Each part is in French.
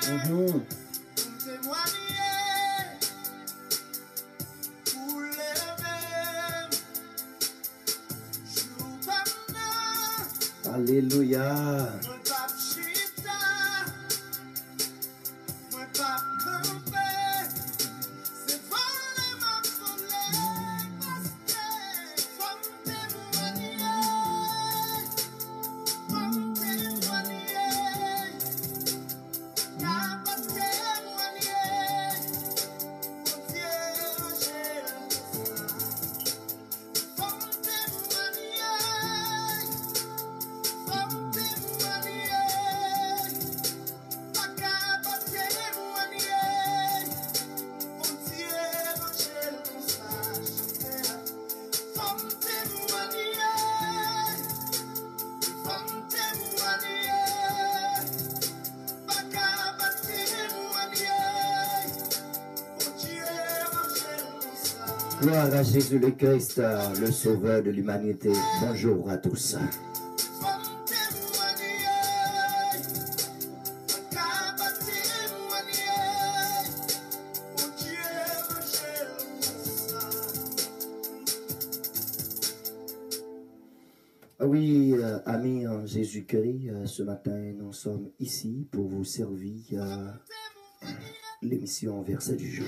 Mhm. Alléluia. Gloire à Jésus le Christ, le Sauveur de l'humanité. Bonjour à tous. Oui, amis en Jésus-Christ, ce matin, nous sommes ici pour vous servir l'émission Verset du jour.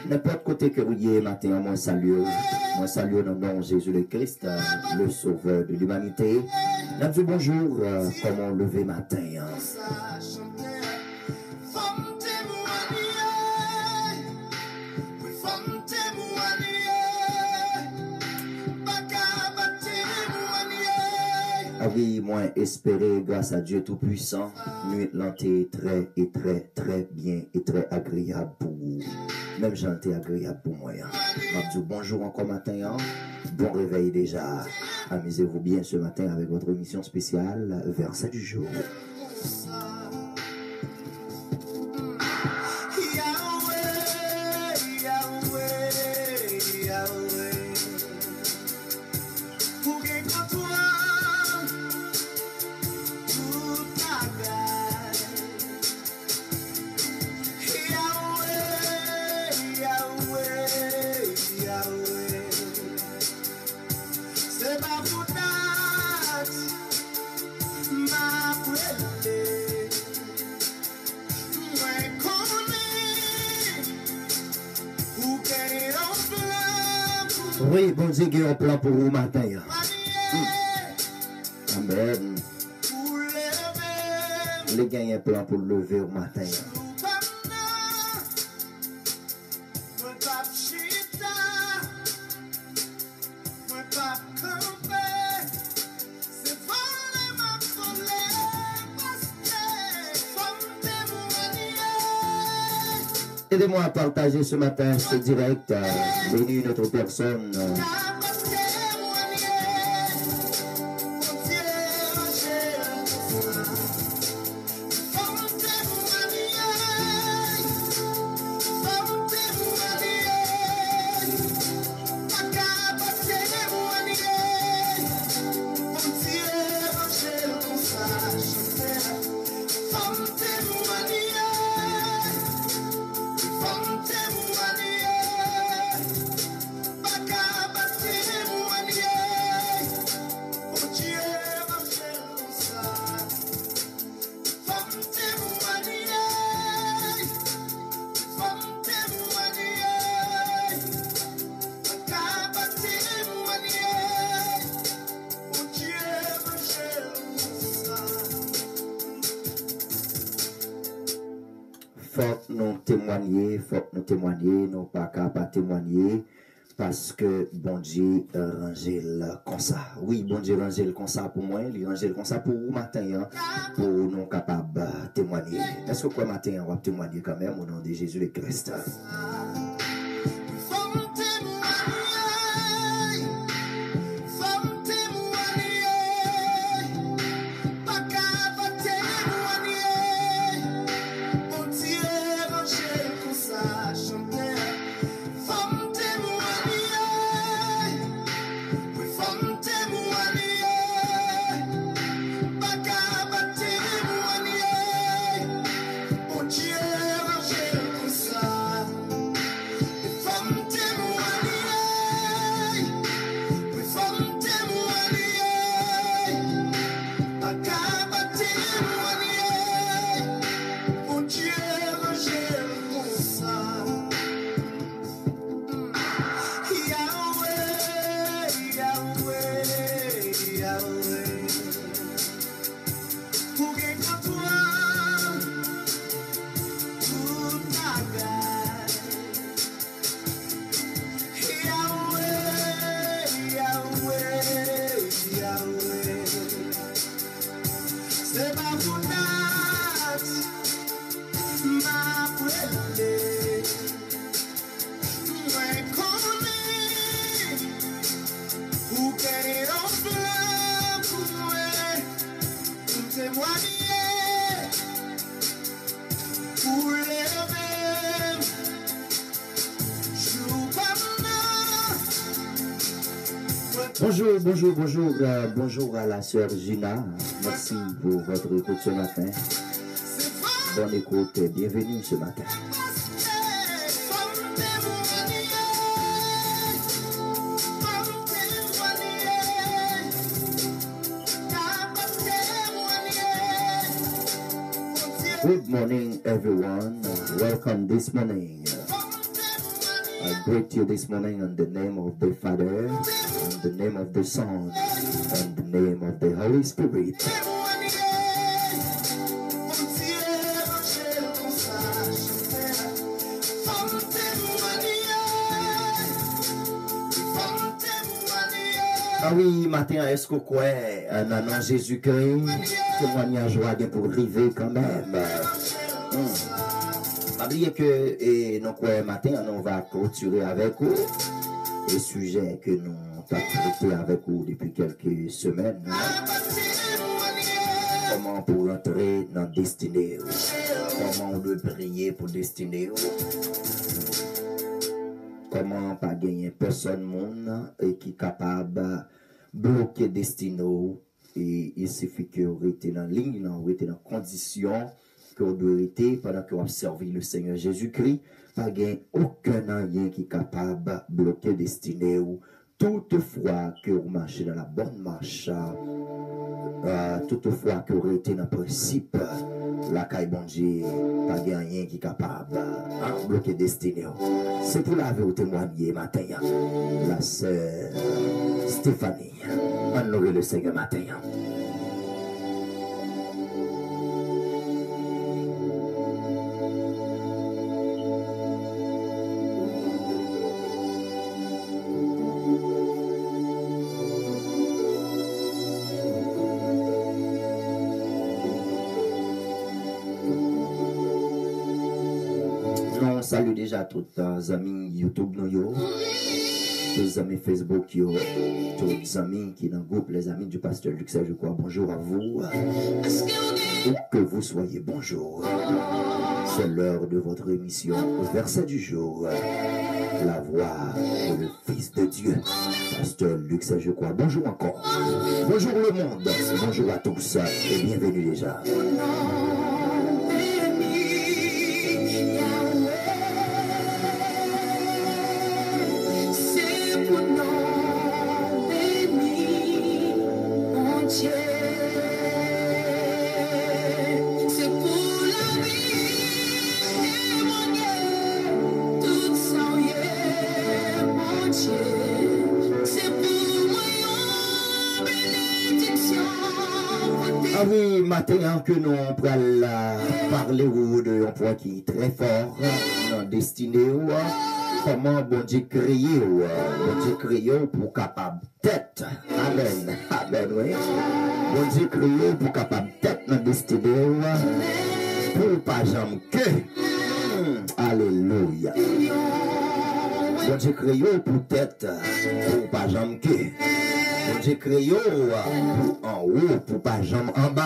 N'importe côté que vous y êtes matin, moi salue dans le nom de Jésus le Christ, le Sauveur de l'humanité. Nous disons bonjour, comment lever matin. Ah oui, moi espérer grâce à Dieu Tout-Puissant, nuit lentée très bien et très agréable pour vous. Même j'étais agréable pour moi. Je dis bonjour encore matin. Bon réveil déjà. Amusez-vous bien ce matin avec votre émission spéciale Verset du jour. Oui, bon Dieu, il y a un plan pour vous matin. Amen. Les gars, il y a un plan pour le lever au matin. Aidez-moi à partager ce matin ce direct. Bénis une autre personne. Faut nous témoigner, nous pas capable témoigner parce que bon Dieu rangel comme ça. Oui, bon Dieu rangel comme ça pour moi, il rangel comme ça pour vous matin pour nous capables témoigner. Est-ce que quoi matin on va témoigner quand même au nom de Jésus le Christ? Bonjour, bonjour, bonjour, bonjour à la sœur Gina. Merci pour votre écoute ce matin. Bonne écoute et bienvenue ce matin. Good morning, everyone. Welcome this morning. I greet you this morning in the name of the Father, in the name of the Son, and the name of the Holy Spirit. Ah oui, matin, est-ce que quoi, non, Jésus-Christ, témoignage joie pour arriver quand même. N'oubliez que, et nous quoi, matin, on va clôturer avec vous les sujets que nous avons traités avec vous depuis quelques semaines. Comment pour entrer dans la destinée, comment on doit prier pour destinée. Comment pas gagner personne monde et qui est capable de bloquer destinée et il suffit que vous êtes dans la ligne, vous êtes dans la condition que vous devez être pendant que vous servez le Seigneur Jésus-Christ, pas gagner aucun rien qui est capable de bloquer destinée ou toutefois que vous marchez dans la bonne marche, toutefois que vous êtes dans le principe, la caille bon Dieu, pas rien qui est capable de bloquer destinée. C'est pour la vous témoigner matin, la sœur Stéphanie. Honorez le Seigneur matin. Salut déjà tous les amis YouTube, tous les amis Facebook, tous les amis qui sont dans le groupe, les amis du pasteur Luc, je crois. Bonjour à vous. Où que vous soyez, bonjour. C'est l'heure de votre émission, verset du jour. La voix de le Fils de Dieu, pasteur Luc, je crois. Bonjour encore. Bonjour le monde. Bonjour à tous et bienvenue déjà. Ah oui, matin que nous allons parler de un point qui est très fort dans destiné comment bon Dieu créé pour capable tête. Amen. Amen, oui. Bon Dieu créé pour capable tête dans destiné pour pas jamais que. Alléluia. Bon Dieu créé pour tête pour pas jamais que. J'ai créé en haut pour pas jamais en bas.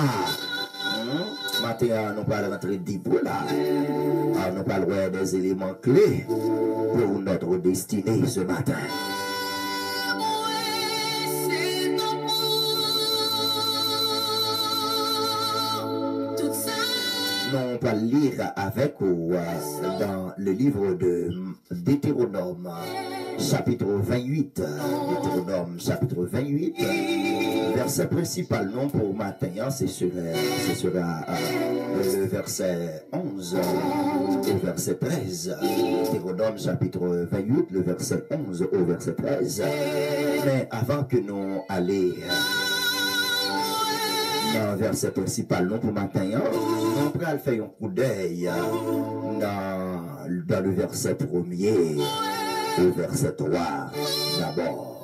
Maintenant, nous allons rentrer deep là. Nous allons des éléments clés pour notre destinée ce matin. Nous allons lire avec vous dans le livre de Deutéronome, chapitre 28. Deutéronome, chapitre 28. Verset principal, non pour matin, ce sera le verset 11 au verset 13. Deutéronome, chapitre 28, le verset 11 au verset 13. Mais avant que nous allions dans le verset principal, non pour matin, on va faire un coup d'œil dans le verset premier au verset 3 d'abord.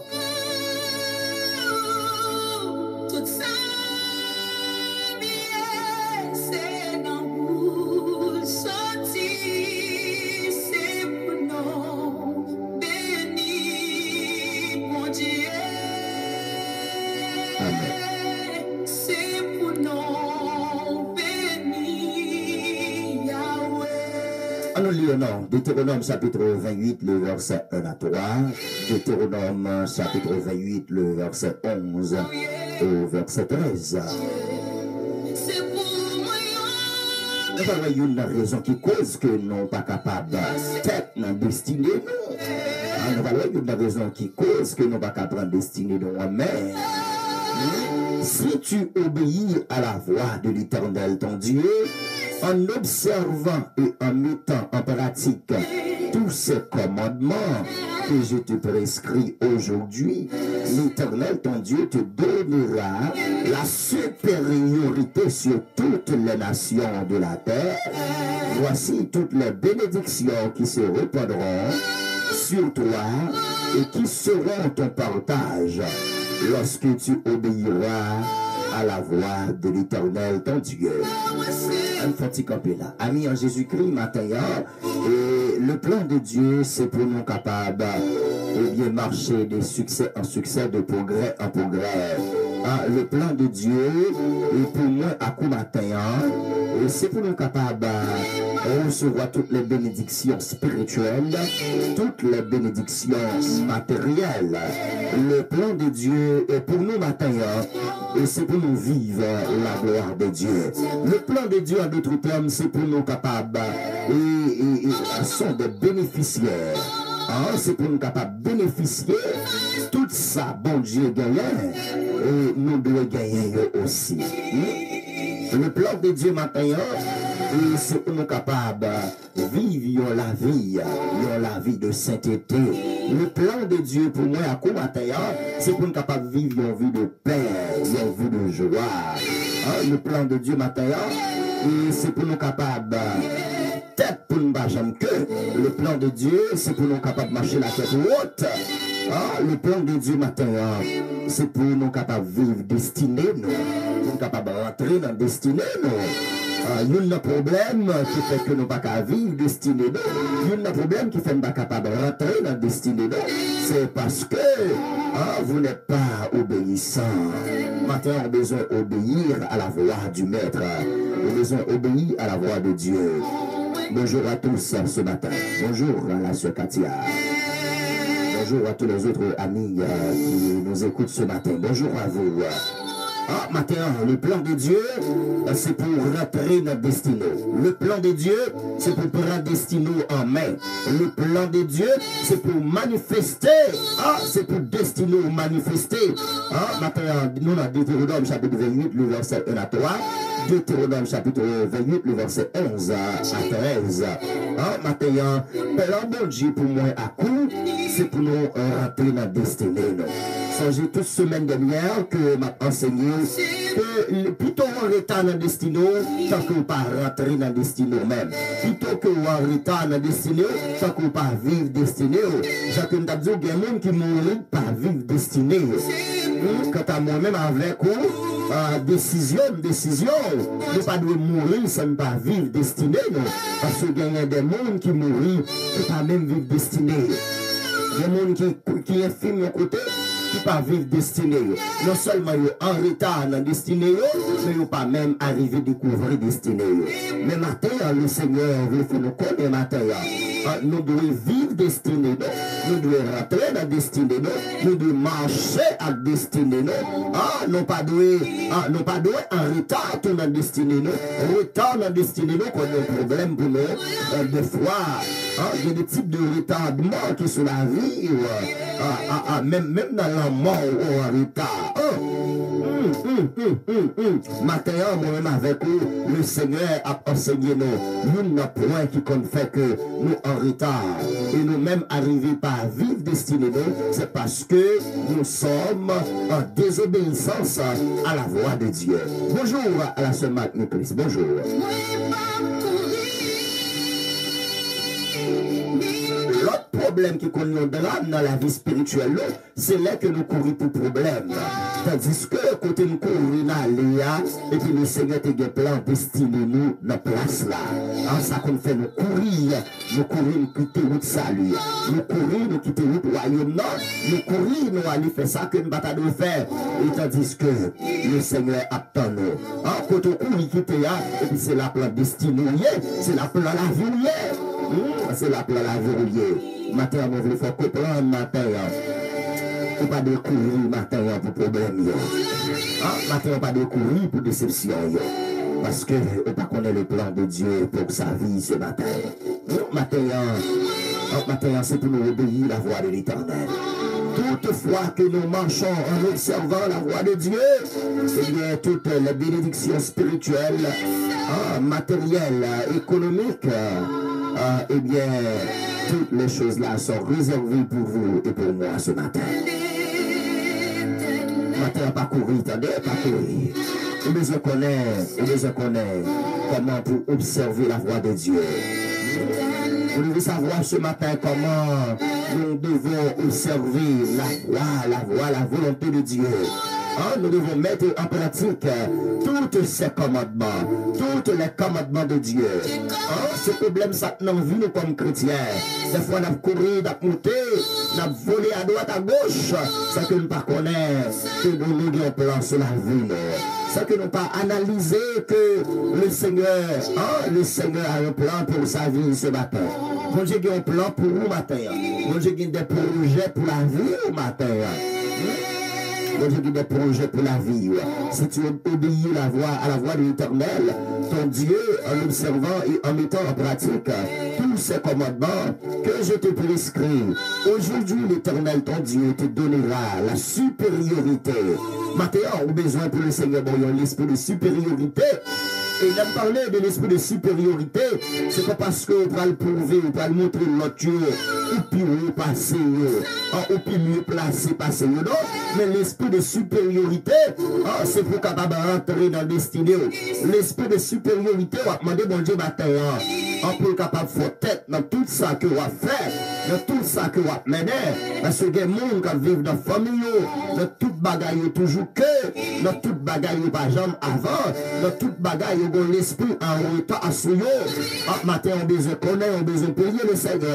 nous lisons, non, Deutéronome chapitre 28, le verset 1 à 3, Deutéronome chapitre 28, le verset 11 au verset 13. Nous avons une raison qui cause que nous ne sommes pas capables de destiner nous. Nous avons une raison qui cause que nous ne sommes pas capables de destiner nous. Mais si tu obéis à la voix de l'Éternel, ton Dieu, en observant et en mettant en pratique tous ces commandements que je te prescris aujourd'hui, l'Éternel, ton Dieu, te donnera la supériorité sur toutes les nations de la terre. Voici toutes les bénédictions qui se répandront sur toi et qui seront ton partage lorsque tu obéiras à la voix de l'Éternel, ton Dieu. Un petit campé là. Amis en Jésus-Christ, matin, et le plan de Dieu, c'est pour nous capables de bien marcher de succès en succès, de progrès en progrès. Le plan de Dieu est pour moi à coup matin, et c'est pour nous capables de recevoir toutes les bénédictions spirituelles, toutes les bénédictions matérielles. Le plan de Dieu est pour nous matin, et c'est pour nous vivre la gloire de Dieu. Le plan de Dieu, en d'autres termes, c'est pour nous capables et sont des bénéficiaires. C'est pour nous capables de bénéficier tout ça, bon Dieu gagne, et nous devons gagner aussi. Le plan de Dieu matin, c'est pour nous capables de vivre la vie de sainteté. Le plan de Dieu pour moi à quoi matin, c'est pour nous capables de vivre une vie de paix, une vie de joie. Le plan de Dieu matin, c'est pour nous capables tête pour nous jamais que. Le plan de Dieu, c'est pour nous capables de marcher la tête haute. Le plan de Dieu matin, c'est pour nous capables de vivre destinée, nous. Pour nous capables de rentrer dans destinée, nous. Il y a un problème qui fait que nous ne pouvons pas vivre destinée, nous. Il y a un problème qui fait que nous ne sommes pas capables de rentrer dans destinée, nous. C'est parce que vous n'êtes pas obéissant. Maintenant, on a besoin d'obéir à la voix du Maître. On a besoin d'obéir à la voix de Dieu. Bonjour à tous ce matin. Bonjour à la sœur Katia. Bonjour à tous les autres amis qui nous écoutent ce matin. Bonjour à vous. Matin, le plan de Dieu, c'est pour rentrer notre destinée. Le plan de Dieu, c'est pour prendre destinée en main. Le plan de Dieu, c'est pour manifester. C'est pour destiner ou manifester. Matin, nous, dans Deutéronome chapitre 28, le verset 1 à 3. Deutéronome chapitre 28, le verset 11 à 13. Matin, plan de Dieu pour moi à coup, c'est pour nous rentrer notre destinée. Songez toute semaine dernière que m'a enseigné que plutôt on retard dans destinée tant que vous pas rentrer dans destinée même. Plutôt que vous en retard dans destinée tant que vous pas vivre destinée. Jacques m'a dit il y a des gens qui mourent pas vivre destinée. Quant à moi-même avec vous, décision, nous pas devons mourir sans ne pas vivre destinée. Parce qu'il y a des gens qui mourent qui pas même vivre destinée. Il y a des gens qui infiment côté qui pas vivre destinée. Non seulement ils en retard dans destinée, mais ils pas même arrivé à découvrir destinée. Mais matin, le Seigneur veut faire nous connaître matin. Nous devons vivre destinée, nous devons rentrer dans destinée, nous devons marcher à destinée. Nous pas devons en retard dans destinée. Retard dans destinée, nous avons un problème pour nous. Des fois, il y a des types de retardement qui sont la vie, même dans la mort ou en retard. Matin, moi-même avec vous, le Seigneur a enseigné nous. Nous n'avons point qui compte fait que nous en retard et nous-mêmes arrivés par vivre destinée, c'est parce que nous sommes en désobéissance à la voix de Dieu. Bonjour à la sœur Marie-Nicolas. Bonjour. L'autre problème qui connaît un drame dans la vie spirituelle, c'est là que nous courons pour problème. Tandis que côté nous courons dans Léa, et puis le Seigneur a des plans destinés nous dans la place là. Ça qu'on fait nous courir, nous quitter route salut. Nous courir, nous quitter route royaume non. Nous courir, nous aller faire ça que nous bataille de faire. Et tandis que le Seigneur attend nous. Quand on court, quitter et puis c'est la plan destiné, c'est la plan la vie. C'est la plan la verrouiller. Matin, on veut faire comprendre matin. On pas découvrir matin pour problème. Matin, on pas découvrir pour déception. Parce que on pas connaît le plan de Dieu pour sa vie ce matin. Matin, c'est pour nous obéir la voix de l'Éternel. Toutefois que nous marchons en observant la voix de Dieu, eh bien, toutes les bénédictions spirituelles, matérielles, économiques, eh bien, toutes les choses-là sont réservées pour vous et pour moi ce matin. Matin, pas courir, attendez, pas courir. Nous besoin connaître comment pour observer la voix de Dieu. Vous devez savoir ce matin comment nous devons observer la volonté de Dieu. Nous devons mettre en pratique tous ces commandements, tous les commandements de Dieu. Ce problème, ça nous vit nous comme chrétiens. Des fois, on a couru, on a monté, on a volé à droite, à gauche. C'est que nous ne connaissons pas que nous avons un plan sur la vie. C'est que nous pas analysé que le Seigneur a un plan pour sa vie ce matin. Bon Dieu a un plan pour vous matin. Bon Dieu a des projets pour la vie au matin. Bon Dieu a des projets pour la vie. Si tu obéis à la voix de l'Éternel, ton Dieu, en observant et en mettant en pratique tous ces commandements que je te prescris, aujourd'hui l'Éternel, ton Dieu, te donnera la supériorité. Matin, on a besoin pour le Seigneur, bon, il y a l'esprit de supériorité. Et il a parlé de l'esprit de supériorité, c'est pas parce qu'on va le prouver, on va le montrer l'autre Dieu, ou puis mieux passer, ou puis mieux placer, passer, non? Mais l'esprit de supériorité, c'est pour capable rentrer dans la destinée. L'esprit de supériorité, on va demander, bon Dieu, matin, on peut capable de faire tête dans tout ça que on va faire, dans tout ça que on va mener, parce que les gens qui vivent dans la famille, dans toute bagaille, toujours que, dans toute bagaille, pas jamais avant, dans toute bagaille, l'esprit en retard à souillot. Matin, on besoin connaître, on besoin payer le Seigneur.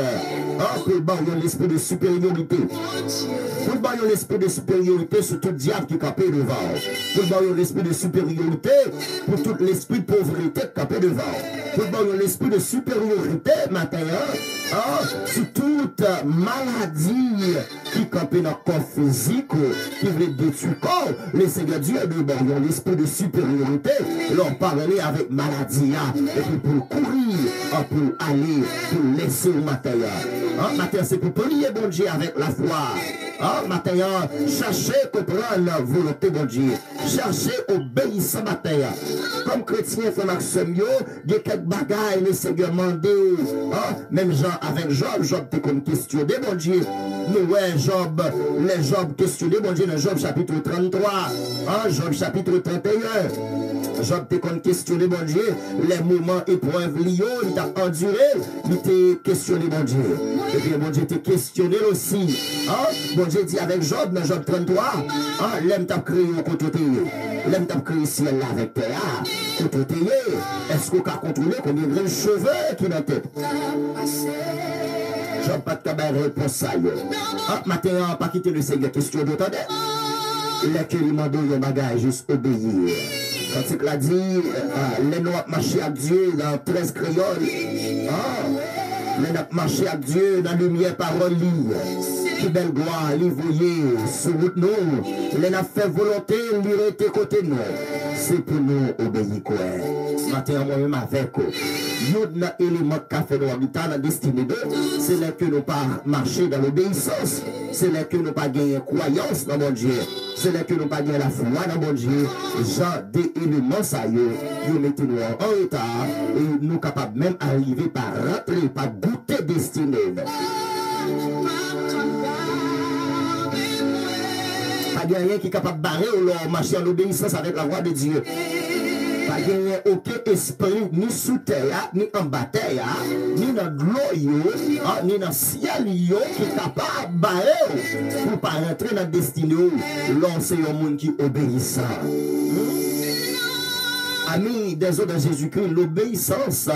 Pour le l'esprit de supériorité. Pour le l'esprit de supériorité sur tout diable qui est capé devant. Pour le l'esprit de supériorité pour tout l'esprit de pauvreté qui est capé devant. Pour le l'esprit de supériorité, matin, sur toute maladie qui est capé dans le corps physique, qui veut détruire le corps, le Seigneur Dieu de l'esprit de supériorité, leur parler avec maladie, et puis pour courir, pour aller, pour laisser le matin. Matin, c'est pour prier, bon Dieu, avec la foi. Matin, chercher comprendre la volonté, bon Dieu. Chercher obéissant, matin. Comme chrétien, frère Maxime, il y a quelques bagailles, le Seigneur mandé. Même Jean, avec Job, Job te comme questionné, bon Dieu. Nous, ouais, Job, les Job questionné, bon Dieu, dans Job chapitre 33. Job chapitre 31. Job te comme questionné, bon Dieu, les moments épreuves liés, il t'a enduré, il t'a questionné, bon Dieu. Et puis, bon Dieu, t'a questionné aussi. Bon Dieu dit avec Job, dans Job 33, l'aime t'a créé au côté, l'aime t'a créé ciel là avec terre, côté, est-ce qu'on a contrôlé combien de cheveux qui dans la tête? Job pas de cabaret réponse ça, matin, pas quitter le Seigneur, question d'entendre. Il a que lui demande un bagage, juste obéir. Quand il l'a dit, les noirs marchaient à Dieu dans 13 créoles. Les noirs marchaient à Dieu dans la lumière parole. Qui belle gloire, les voyez sur route nous. Les n'a fait volonté, lui était côté nous. C'est pour nous obéir quoi. Matin, moi-même avec vous. Il y a un élément qui a fait nous habiter dans la destinée d'eux. C'est là que nous pas marcher dans l'obéissance. C'est là que nous pas gagner croyance dans mon Dieu. C'est là que nous pas gagner la foi dans mon Dieu. Genre des éléments, ça y est, nous mettons nous en retard. Et nous capables même d'arriver par rentrer, par goûter destinée. Pas de rien qui est capable de barrer ou leur marcher en obéissance avec la voix de Dieu. Pas de aucun esprit, ni sous terre, ni en bataille, ni dans l'eau, ni dans le ciel, qui est capable de barrer pour ne pas rentrer dans la destinée. L'homme, c'est un monde qui obéissant. Amis des autres de Jésus-Christ, l'obéissance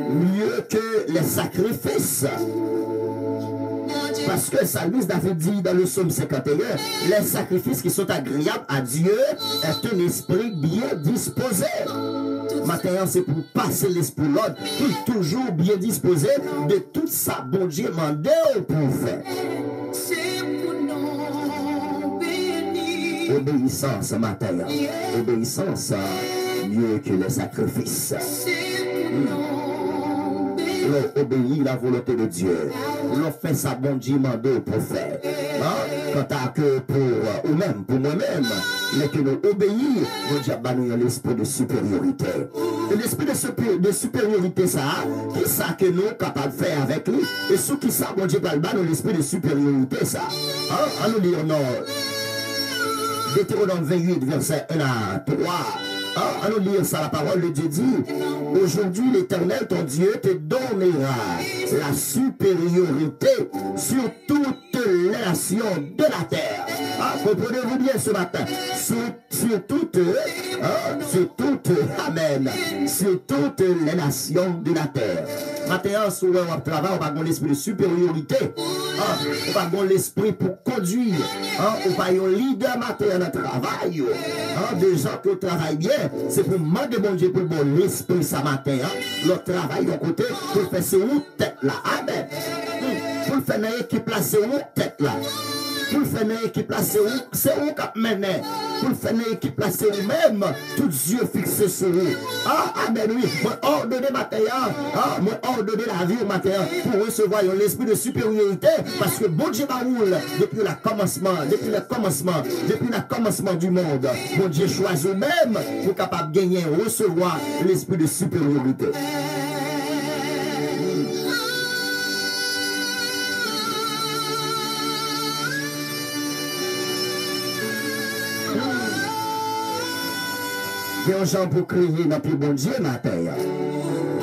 mieux que les sacrifices. Parce que Salmis David dit dans le psaume 51, les sacrifices qui sont agréables à Dieu est un esprit bien disposé. Maintenant, c'est pour passer l'esprit l'autre, pour toujours bien disposé de tout ça, bon Dieu, mandé pour faire. Obéissance matin, obéissance mieux que les sacrifices. L'on obéit la volonté de Dieu. L'on fait sa bon Dieu mandé pour faire. Quant à que pour ou même pour moi-même, mais que nous obéissons, nous avons l'esprit de supériorité. Et l'esprit de supériorité, ça, qui ça que nous sommes capables de faire avec lui? Et ce qui ça, bon Dieu, nous l'esprit de supériorité, ça. On nous lire non. Deutéronome 28, verset 1 à 3. Allons lire ça, la parole de Dieu dit, aujourd'hui l'Éternel, ton Dieu, te donnera la supériorité sur toutes les nations de la terre. Comprenez-vous bien ce matin? Sur toutes, amen, sur toutes les nations de la terre. Maintenant, sur le travail, on va avoir l'esprit de supériorité. On va avoir l'esprit pour conduire. On va avoir un leader matin dans le travail. Des gens qui travaillent bien, c'est pour demander bon Dieu pour bon l'esprit ce matin. Le travail de côté, pour faire ses tête là. Amen. Pour faire une équipe là, c'est où tête là. Pour faire une équipe là, c'est où cap mener. Pour faire une équipe là, c'est où même. Tous yeux fixés sur vous. Amen, oui. Moi, ordonner matin. Moi, ordonner la vie au matin. Pour recevoir l'esprit de supériorité. Parce que bon Dieu roule depuis le commencement du monde. Bon Dieu choisit même pour capable de gagner, recevoir l'esprit de supériorité. Il y a des gens pour crier dans le bon Dieu matin. Il y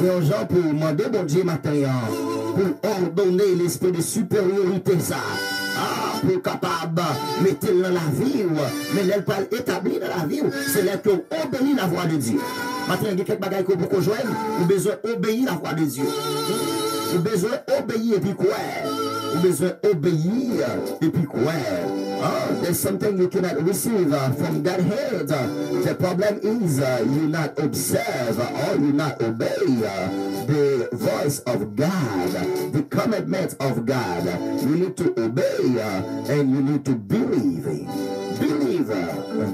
a des gens pour demander bon Dieu matin. Pour ordonner l'esprit de supériorité ça. Pour capable de mettre dans la vie. Mais elle peut établir dans la vie. C'est là qu'on obéit la voix de Dieu. Maintenant, il y a quelques bagages que vous joindre. Vous avez besoin d'obéir la voix de Dieu. Vous avez besoin d'obéir et puis quoi? Vous avez besoin d'obéir et puis quoi? There's something you cannot receive from Godhead. The problem is you not observe or you not obey the voice of God, the commandments of God. You need to obey and you need to believe in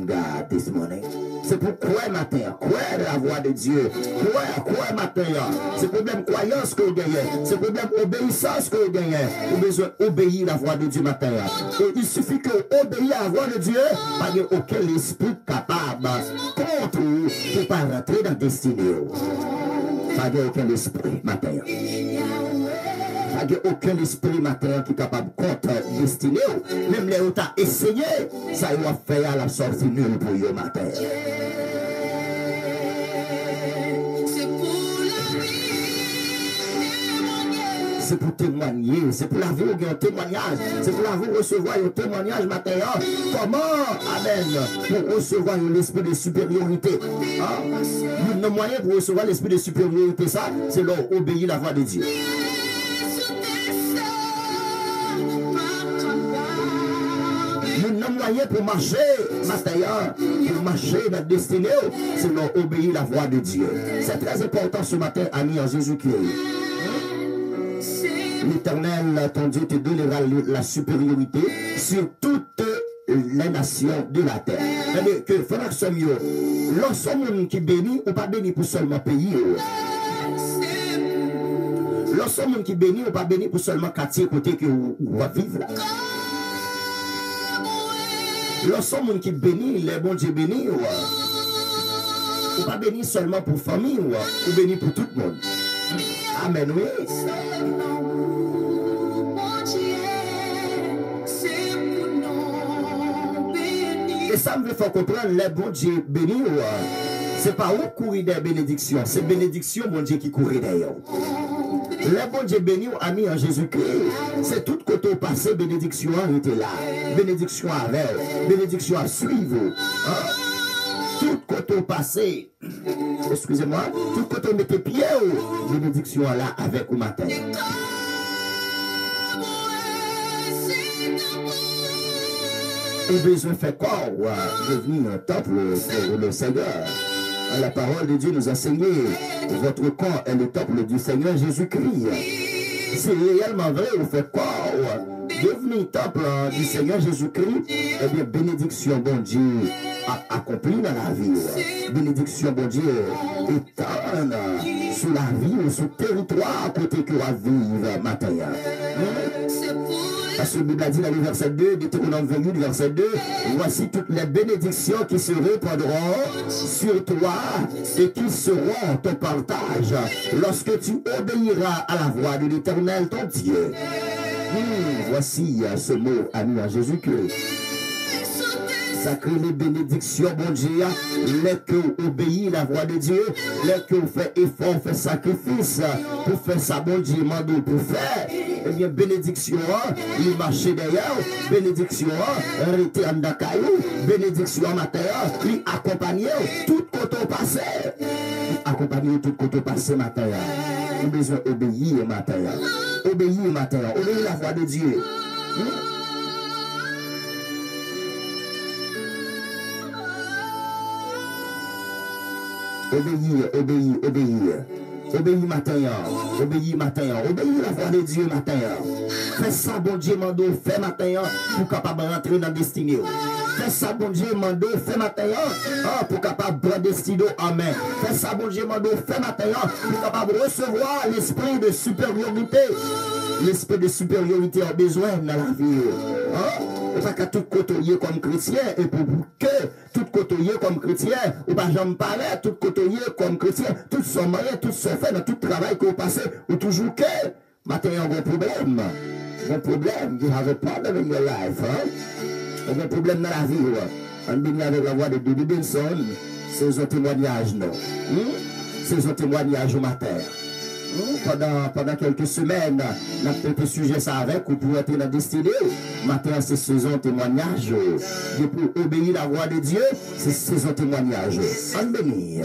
God this morning. C'est pour croire matin, croire la voix de Dieu, croire matin. C'est problème croyance que vous gagnez, c'est problème obéissance que vous gagnez. Vous avez besoin d'obéir la voix de Dieu matin. Et il suffit que vous obéissiez à la voix de Dieu, pas de aucun esprit capable contre vous pour pas rentrer dans la destinée. Pas de aucun esprit matin. Pas de aucun esprit matin qui est capable de contre destinée. Même les autres essayé, ça va faire à la sortie nulle pour eux matin. C'est pour témoigner, c'est pour la vie un témoignage, c'est pour la vie recevoir un témoignage matin. Comment, amen, pour recevoir l'esprit de supériorité. Le moyen pour recevoir l'esprit de supériorité, ça, c'est leur obéir la voix de Dieu. Le moyen pour marcher, matin, pour marcher dans la destinée, c'est leur obéir la voix de Dieu. C'est très important ce matin, amis en Jésus-Christ. L'Éternel, ton Dieu, te donnera la supériorité sur toutes les nations de la terre. C'est-à-dire que, frère Samuel, l'ensemble qui bénit, ou pas béni pour seulement payer. L'ensemble qui bénit, ou pas béni pour seulement quartier côté que vous vivez là. L'ensemble qui bénit, les bons Dieu bénis, ou pas béni seulement pour famille, ou béni pour tout le monde. Amen, oui. Et ça me fait comprendre, les bons Dieu bénis, c'est pas où courir des bénédictions, c'est bénédiction, bon Dieu, qui courir d'ailleurs. Les bons Dieu bénis, amis en Jésus-Christ, c'est tout côté au passé, bénédiction était là, bénédiction avec, bénédiction à suivre. Tout côté au passé, excusez-moi, tout côté on mettait pied, bénédiction là avec au matin. Et besoin fait quoi? Devenir un temple pour le Seigneur. La parole de Dieu nous a enseigné, votre corps est le temple du Seigneur Jésus-Christ. C'est réellement vrai, vous faites quoi? Devenir temple du Seigneur Jésus-Christ, eh bien, bénédiction, bon Dieu, accompli dans la vie. Bénédiction, bon Dieu, éterne sur la vie, sur le territoire, côté que va vivre matin. Parce que la Bible a dit dans le verset 2, Deutéronome 28, verset 2, voici toutes les bénédictions qui se répandront sur toi et qui seront ton partage lorsque tu obéiras à la voix de l'Éternel, ton Dieu. Voici ce mot ami à Jésus-Christ. Sacré les bénédictions, bon Dieu, les que vous obéissez la voix de Dieu, les que vous faites effort, fait sacrifice pour faire ça, bon Dieu, mando pour faire. Eh bien, bénédiction, il marche derrière, bénédiction, arrêtez en Dakaïou, bénédiction matin, il accompagne tout côté passé. Accompagner tout côté passé matin. Nous avons besoin d'obéir matin. Obéir matin, obéir la voix de Dieu. Obéir. Obéis matin, obéis matin, obéis la voix de Dieu matin. Fais ça, bon Dieu, mando, fais matin, pour capable rentrer dans la destinée. Fais ça, bon Dieu, mando, fais matin, pour capable prendre destinée en main. Fais ça, bon Dieu, mando, fais matin, pour capable recevoir l'esprit de supériorité. L'esprit de supériorité a besoin dans la vie. Et pas qu'à tout côtoyer comme chrétien, et pour que tout côtoyer comme chrétien, ou pas j'en parler, tout côtoyer comme chrétien, tout son moyen, tout son fait, dans tout travail que vous passez, ou toujours que, maintenant, il y a un problème. Un problème, you have a problem in your life. Un problème dans la vie. On bénit avec la voix de Bibi Benson, c'est un témoignage, non? C'est un témoignage au matin. Pendant quelques semaines, on a peut-être sujet ça avec ou pour être dans la destinée. Maintenant, c'est saison témoignage. Et pour obéir la voix de Dieu, c'est saison témoignage. On bénit.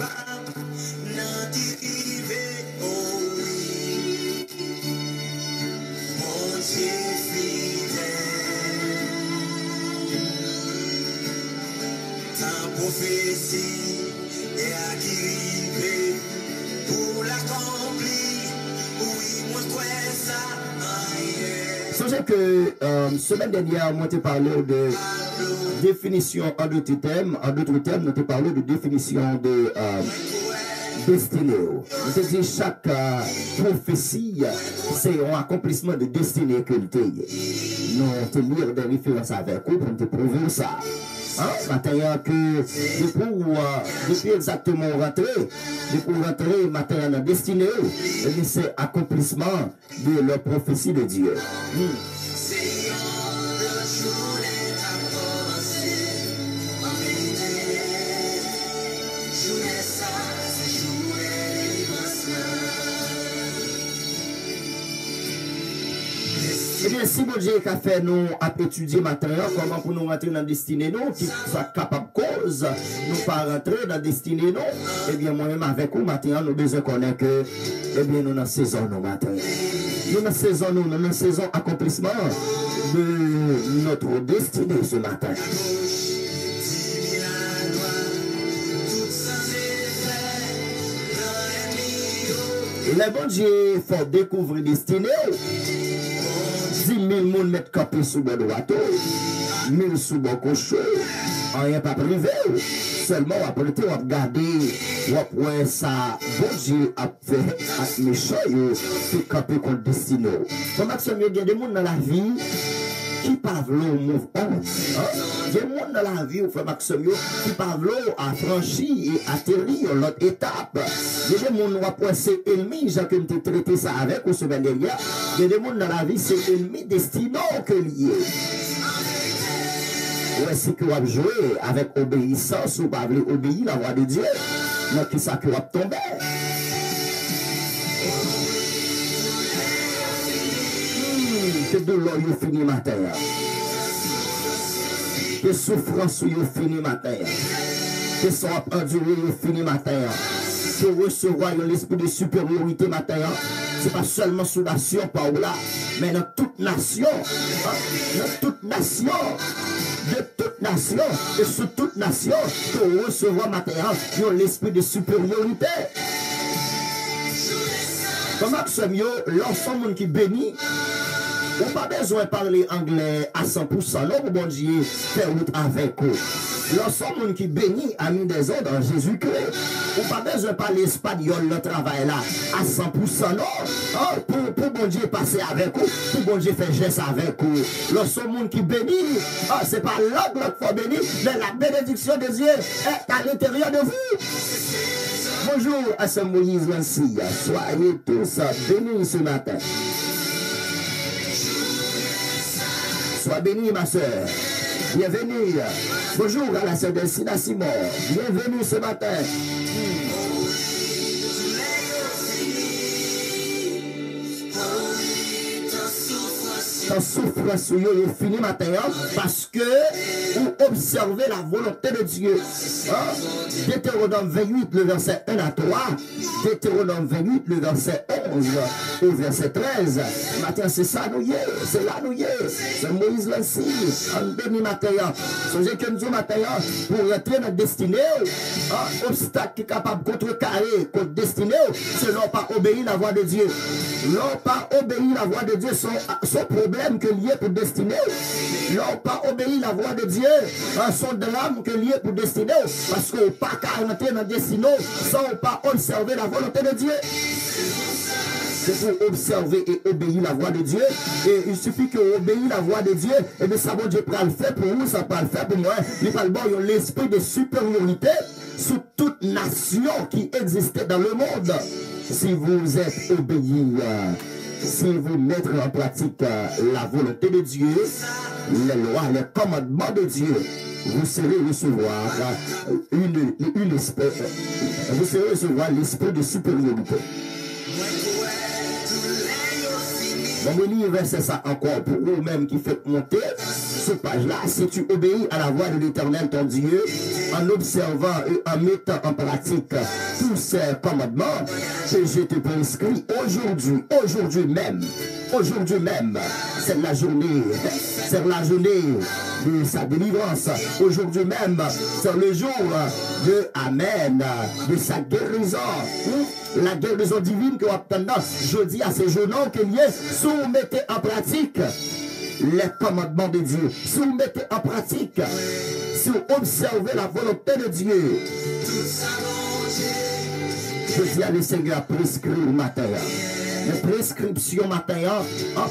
Prophétie est arrivée pour l'accomplir. Sachez que semaine dernière, moi, je parlé de définition en d'autres termes. En d'autres termes, nous te parlé de définition de destinée. Je dis chaque prophétie, c'est un accomplissement de destinée que nous te lire des références avec vous pour te prouver ça. Matin que depuis exactement rentrer matin dans la destinée, c'est accomplissement de leur prophétie de Dieu. Eh bien, si mon Dieu a fait nous à étudier matin, comment pour nous rentrer dans la destinée, nous, qui soit capable de cause, nous pas rentrer dans la destinée, nous, eh bien, moi-même avec vous, matin, nous besoin connaître que, eh bien, nous dans saison, nous, matin. Nous dans saison accomplissement de notre destinée ce matin. Les bon Dieu faut découvrir destinée. 10 000 personnes mettent campé sous le bateau, 1000 sous le cochon, rien pas privé. Seulement, après, on va regarder, on va ça, bon Dieu a fait avec mes méchants, c'est campé contre destiné. Comme ça, il y a des gens dans la vie qui parlent au mouvement. Il y a des gens dans la vie, qui parlent à franchir et atterrir l'autre étape. Il y a des gens qui ont c'est ennemi, j'ai traité ça avec ou semaine dernière. Il y a des gens dans la vie, c'est ennemi destiné que lié. Ouais, c'est que vous avez joué avec obéissance ou pas obéir la voix de Dieu. Mais qui ça que vous avez tombé? Que douleur vous fini matin. Que souffrance vous fini matin. Que ça enduré vous fini matin. Que recevoir l'esprit de supériorité matin. C'est pas seulement sous nation par là, mais dans toute nation. Dans toute nation. De toute nation et sous toute nation pour recevoir matériel l'esprit de supériorité. Comme absolument, l'ensemble qui bénit, on n'a pas besoin de parler anglais à 100%. Non, bon Dieu, faire route avec eux. L'ensemble qui bénit a mis des ordres en Jésus-Christ. On n'a pas besoin de parler espagnol, le travail là, à 100%. Non, pour bon Dieu passer avec eux, pour bon Dieu faire geste avec eux. L'ensemble qui bénit, c'est pas l'autre qu'il faut bénir, mais la bénédiction de Dieu est à l'intérieur de vous. Bonjour à ce Moïse Lancy. Soyez tous bénis ce matin. Sois béni, ma soeur. Bienvenue. Bonjour à la sœur Delsina Simon. Bienvenue ce matin. Ta souffrance est finie matin parce que vous observez la volonté de Dieu. Deutéronome 28, le verset 1 à 3. Deutéronome 28, le verset 11 au verset 13. Matin, c'est ça nous y est. C'est là nous y est. C'est Moïse Lancy. En béni matin. Songez que nous matin pour rentrer dans la destinée. Obstacle qui est capable de contrecarrer contre destinée. C'est non pas obéir la voix de Dieu. Non pas obéir la voix de Dieu. Son problème que lié pour destinée. Non pas obéir la voix de Dieu. Son drame que lié pour destinée. Parce que pas qu'à rentrer dans la destinée sans pas observer la volonté de Dieu. C'est pour observer et obéir la voix de Dieu. Et il suffit que obéir la voix de Dieu, et bien ça, bon Dieu, peut le faire pour vous, ça peut le faire pour moi. Il va le bon, l'esprit de supériorité sous toute nation qui existait dans le monde. Si vous êtes obéis, si vous mettez en pratique la volonté de Dieu, les lois, les commandements de Dieu, vous serez recevoir vous serez recevoir l'esprit de supériorité. Bon, on lit verset ça encore pour vous-même qui faites monter ce page-là. Si tu obéis à la voix de l'Éternel ton Dieu, en observant et en mettant en pratique tous ces commandements que je te prescris aujourd'hui même, c'est la journée de sa délivrance. Aujourd'hui même, c'est le jour de Amen, de sa guérison. La guérison divine que vous attendez, je dis à ces jeunes hommes que soumettez en pratique les commandements de Dieu. Soumettez en pratique. Si vous observez la volonté de Dieu, je dis à le Seigneur prescrire le matin. Les prescriptions matin,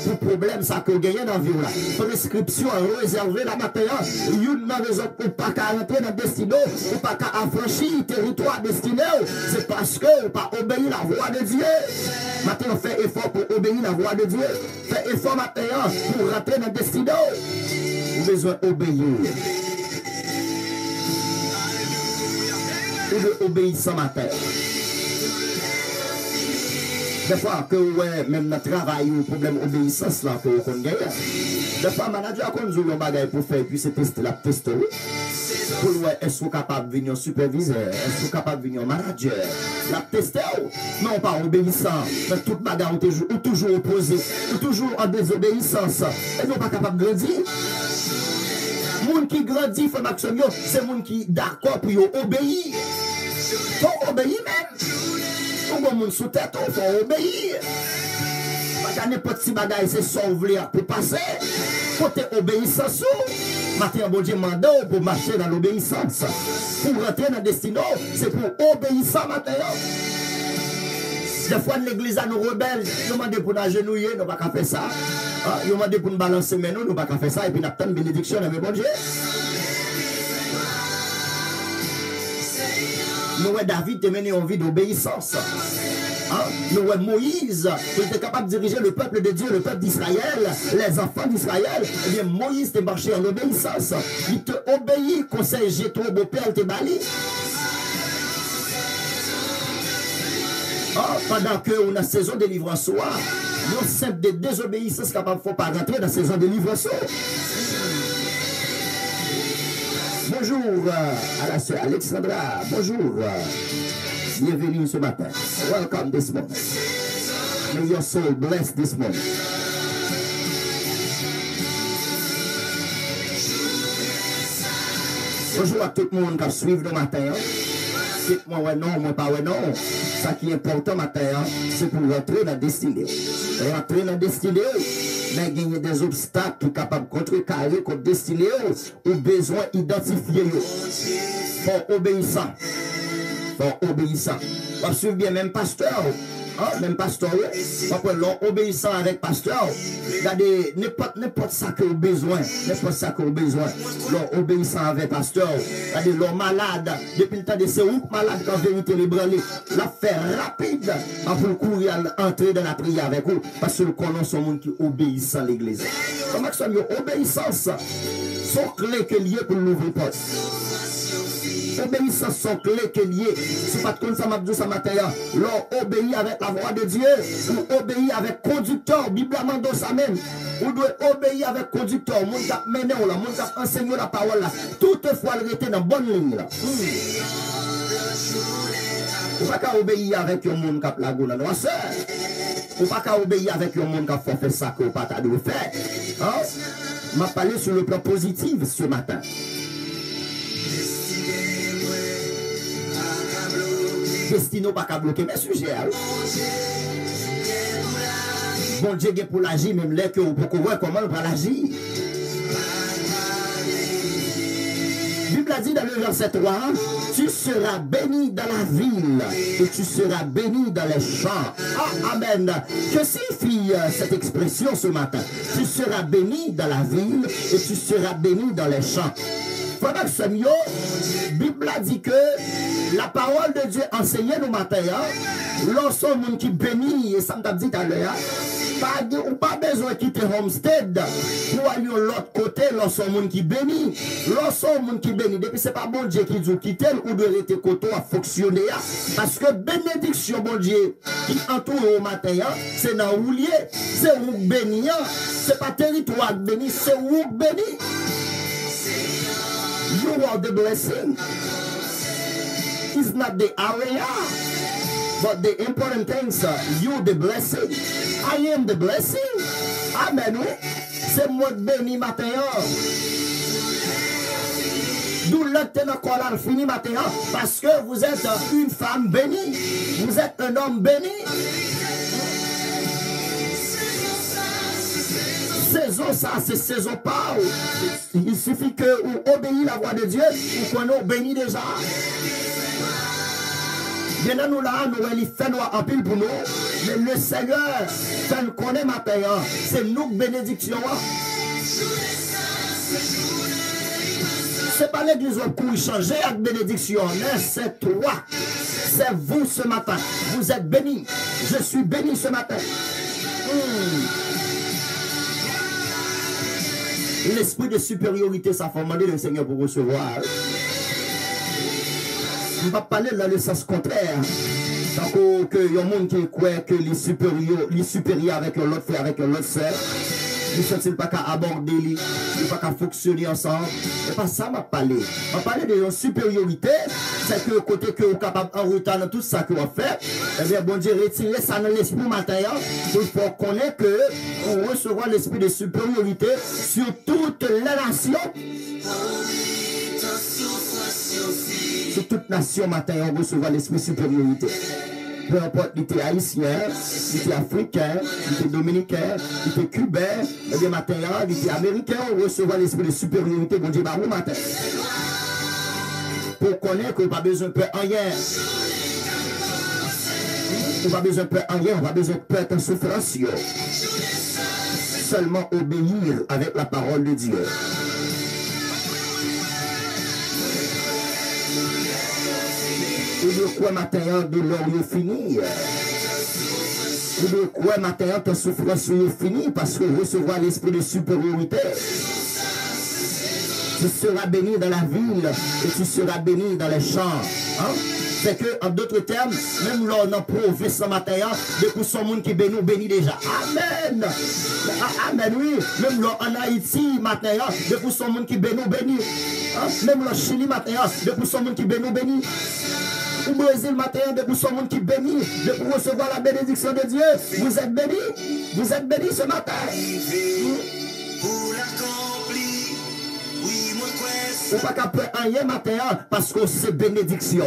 pour problème, ça que vous gagnez dans la vie. Prescription réservée la matin, il y a une raison pour pas qu'à rentrer dans le destiné, pour pas qu'à affranchir le territoire destiné, c'est parce que vous pas obéir la voix de Dieu. Matin, on fait effort pour obéir la voix de Dieu. Fait effort matin pour rentrer dans le destiné. Vous avez besoin d'obéir. Ou de obéir ce matin. Des fois, que ouais, même dans le travail, ou problème d'obéissance, là, que vous connaissez. Des fois, le manager a conduit un bagage pour faire, puis c'est tester la tester. Pour voir, est-ce que vous capable de venir superviseur, est-ce que vous capable de venir manager. La tester, non pas obéissant, mais tout bagage ou toujours opposé, ou toujours en désobéissance. Et non pas capable de grandir. Moun qui grandit, fait action, c'est moun qui d'accord pour obéir. Faut obéir même. Ou bon moun sous tête, il faut obéir. Pas n'importe petit bagage, c'est sauver pour passer. Côté obéissance, matin, bon Dieu manda pour marcher dans l'obéissance. Pour rentrer dans le destination, c'est pour obéissance matin. Des fois, l'église a nous rebelles, nous demandons pour nous agenouiller, nous ne pouvons pas faire ça. Nous demandons pour nous balancer, mais nous ne pouvons pas faire ça. Et puis, nous avons une bénédiction, mais bon Dieu. Nous, David, te mené en vie d'obéissance. Nous, Moïse, qui était capable de diriger le peuple de Dieu, le peuple d'Israël, les enfants d'Israël. Eh bien, Moïse te marché en obéissance. Il te obéit, conseil Jétro, beau-père, te bali. Pendant qu'on a saison de délivrance, nous sommes de désobéissance capable de ne pas rentrer dans la saison de délivrance. Bonjour à la sœur Alexandra. Bonjour. Bienvenue ce matin. Welcome this morning. May your soul bless this morning. Bonjour à tout le monde qui suit le matin. Moi, ouais, non, moi, pas ouais, non. Ça qui est important matin, c'est pour rentrer dans la destinée. Rentrer dans la destinée, mais gagner des obstacles qui sont capables de contrecarrer contre destinée ou besoin d'identifier. Faut obéissant. Faut obéissant. Faut suivre bien, même pasteur. Même pasteur, après l'on obéissant avec pasteur, regardez, n'importe ça que vous besoin, n'importe ça que vous besoin, l'on obéissant avec pasteur, regardez, l'on malade, depuis le temps de c'est où malade quand vérité les branler, la fait rapide, pour courir entrer dans la prière avec vous, parce que nous connaissons son monde qui obéissent à l'église. Comment ça, obéissance, sont clés que liées pour l'ouvrir porte. Obéissance sont clés que liées. C'est pas comme ça m'a dit ça matin. L'on obéit avec la voix de Dieu. Ou obéit avec conducteur. Bible mando ça même. Ou doit obéir avec conducteur. Mon cap mené là, mon cap enseigner la parole là. Toutefois elle était dans bonne ligne là. Ou pas qu'à obéir avec un monde cap la gola noire. Ou pas qu'à obéir avec un monde qui fait ça que pas ta de faire. Hein? M'a parlé sur le plan positif ce matin. Destino pas qu'à bloquer mes sujets. Bon Dieu pour l'agir, même là que vous pouvez voir comment on va l'agir. Bible a dit dans le verset 3, tu seras béni dans la ville et tu seras béni dans les champs. Ah, amen. Que signifie cette expression ce matin? Tu seras béni dans la ville et tu seras béni dans les champs. Frère Samuel, Bible a dit que la parole de Dieu enseignée nous matin, lorsqu'on monde qui bénit, et ça m'a dit tout à l'heure, pas besoin de quitter Homestead pour aller de l'autre côté lorsqu'on monde qui bénit. Lorsqu'on monde qui bénit, depuis c'est pas bon Dieu qui dit quitter ou de rester côté à fonctionner. Parce que bénédiction, bon Dieu, qui entoure au matin, c'est dans où lié, c'est où béni, c'est pas territoire béni, c'est où béni. You are the blessing. It's not the area, but the important things. You the blessing. I am the blessing. Amen. C'est moi béni matin. D'où le temps encore là fini matin. Parce que vous êtes une femme bénie. Vous êtes un homme béni. Saison ça, c'est saison pas. Il suffit que vous obéissez la voix de Dieu, vous connaissez béni déjà. Bien nous là, nous il fait noir en pile pour nous. Mais le Seigneur, ça nous connaît matin. C'est nous bénédiction. C'est pas l'église pour changer avec bénédiction, mais c'est toi. C'est vous ce matin. Vous êtes bénis. Je suis béni ce matin. L'esprit de supériorité, ça fait demander le Seigneur pour recevoir. On va parler dans le sens contraire. Donc, que y a un monde qui croit que les supérieurs avec l'autre frère, avec l'autre sœur, ils ne sont pas qu'à aborder, ils ne sont pas qu'à fonctionner ensemble. C'est pas ça m'a parlé. On va parler de supériorité, c'est que côté que vous êtes capable en retard dans tout ça que vous faites, eh bien, bon Dieu, retirez ça dans l'esprit matériel pour faire connaître que on recevra l'esprit de supériorité sur toute la nation. Sur toute nation matérielle, on recevra l'esprit de supériorité. Peu importe, il était haïtien, il était africain, il était dominicain, il était cubain, il était matériel, il était américain, on recevra l'esprit de supériorité, bon Dieu, barou matin. Pour connaître qu'on n'a pas besoin de peur en rien. On n'a pas besoin de peur en rien, on n'a pas besoin de peur en souffrance. Seulement obéir avec la parole de Dieu. Et de quoi matin de l'or est fini. Et de quoi matin ta souffrance est finie parce que recevoir l'esprit de supériorité. Tu seras béni dans la ville et tu seras béni dans les champs. Hein? C'est que, en d'autres termes, même là, on a prouvé ce matin, depuis son monde qui bénit, bénit déjà. Amen. Amen, oui. Même là, en Haïti, matin, depuis son monde qui bénit, bénit. Même là, Chili, matin, depuis son monde qui bénit, bénit. Au Brésil, matin, depuis son monde qui bénit, de recevoir la bénédiction de Dieu. Vous êtes bénis. Vous êtes bénis ce matin. Pour l'accomplir, oui, moi, quoi, Ou pas qu'à peur rien matin parce que c'est bénédiction.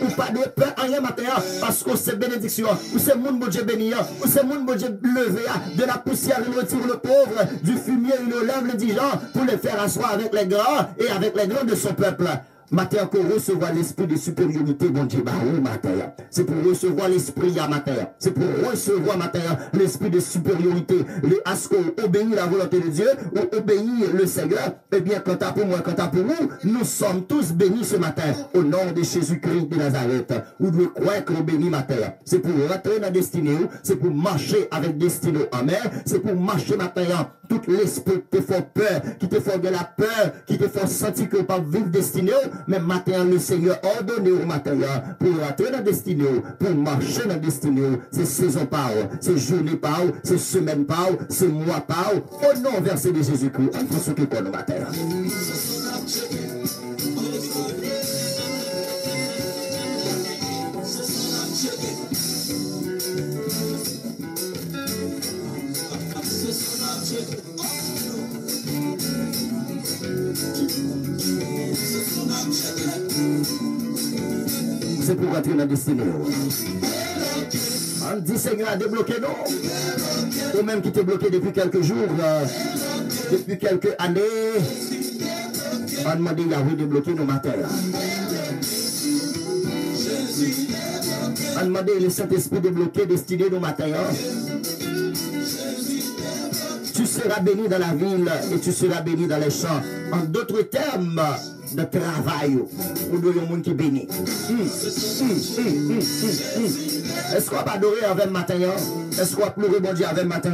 Ou pas de peur rien matin parce que c'est bénédiction. Ou c'est moun bon Dieu béni. Ou c'est moun bon Dieu levé. De la poussière il retire le pauvre. Du fumier il lève les dirigeants pour les faire asseoir avec les grands et avec les grands de son peuple. Matin encore recevoir l'esprit de supériorité, bon Dieu, matin. C'est pour recevoir l'esprit à matin. C'est pour recevoir matin l'esprit de supériorité. À ce qu'on obéit la volonté de Dieu ou obéit le Seigneur. Eh bien, quant à pour moi, quant à pour nous, nous sommes tous bénis ce matin. Au nom de Jésus-Christ de Nazareth. Vous devez croire que nous bénis matin. C'est pour rentrer dans la destinée. C'est pour marcher avec destinée. Amen. C'est pour marcher matin. Tout l'esprit qui te fait peur, qui te fait de la peur, qui te fait sentir que pas vivre destinée. Mais matin, le Seigneur ordonne au matin pour rentrer dans la destinée, pour marcher dans la destinée. C'est saison par, c'est journée par, c'est semaine par, c'est mois par. Au nom versé de Jésus-Christ, on fait ce que nous matin. C'est pour rentrer dans la destinée. On dit Seigneur a débloqué nous. Ou même qui t'est bloqué depuis quelques jours, depuis quelques années. On demande Yahweh de débloquer nos matins. On demande le Saint-Esprit de débloquer, destiné nos matins. Tu seras béni dans la ville et tu seras béni dans les champs. En d'autres termes, de travail ou de monde qui bénit. Est-ce qu'on va adorer avec matin? Est-ce qu'on va pleurer bon Dieu avec matin?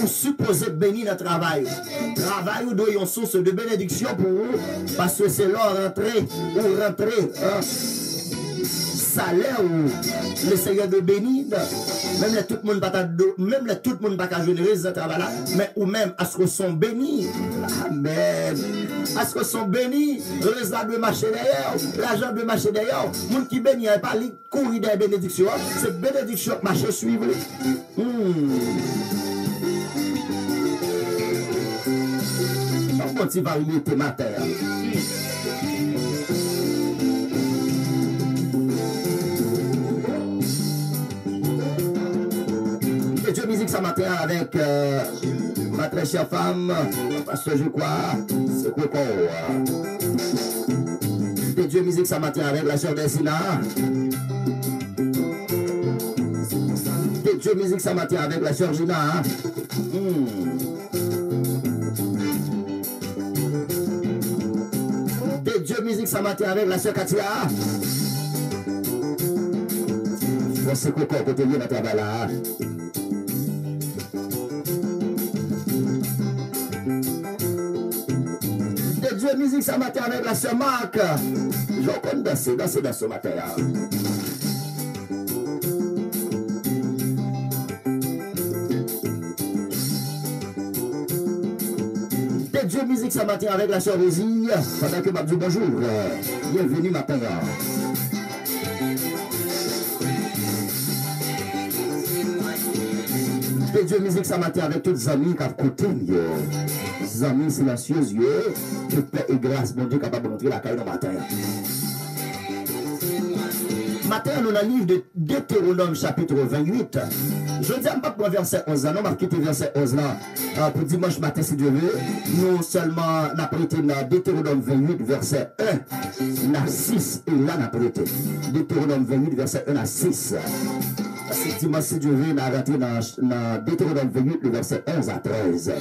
Ou supposer bénir le travail. Travail ou doit une source de bénédiction pour vous parce que c'est leur rentrée ou rentrer. Salaire ou le Seigneur de bénir, même les tout le monde pas qu'à générer ce travail là, mais ou même à ce que sont bénis. Amen. À ce que sont bénis, le résultat de marcher derrière, l'argent de marcher derrière, monde qui bénit pas les courir des bénédictions, c'est bénédiction que marcher suivre. On va limiter ma terre. Dieu musique ce matin avec ma très chère femme, parce que je crois, c'est Coco. Dieu musique ce matin avec la sœur Dessina. Dieu musique ce matin avec la sœur Gina. Dieu musique ce matin avec la sœur Katia. C'est Coco côté de la travail là. Dieu musique ce matin avec la sœur Marc. Je connais danser dans ce matin là. Dieu musique ce matin avec la sœur Rosie. Pendant que je dis bonjour. Bienvenue matin là. Dieu musique ce matin avec tous les amis qui ont côté les amis silencieux, que paix et grâce, mon Dieu, capable de montrer la caille le matin. Matin, nous avons le livre de Deutéronome chapitre 28. Je dis pas pour verset 11, non, on va quitter verset 11 là. Pour dimanche matin, si Dieu veut, nous seulement avons prêté dans Deutéronome 28, verset 1 à 6. Et là, on a prêté. Deutéronome 28, verset 1 à 6. C'est dimanche, si Dieu veut, on a rentré dans Deutéronome 28, le verset 11 à 13.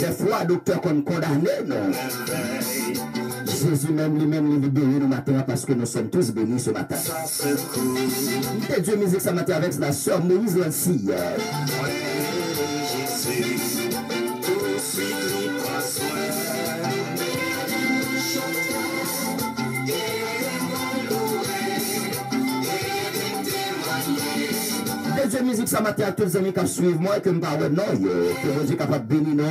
Des fois, docteur qu'on condamné, non. Jésus même lui-même libéré le matin parce que nous sommes tous bénis ce matin. Et Dieu musique ce matin avec la sœur Moïse Lancy. Dieu musique ça matin à tous les amis qui suivent moi et que me parlent non, que vous êtes capable de bénir non.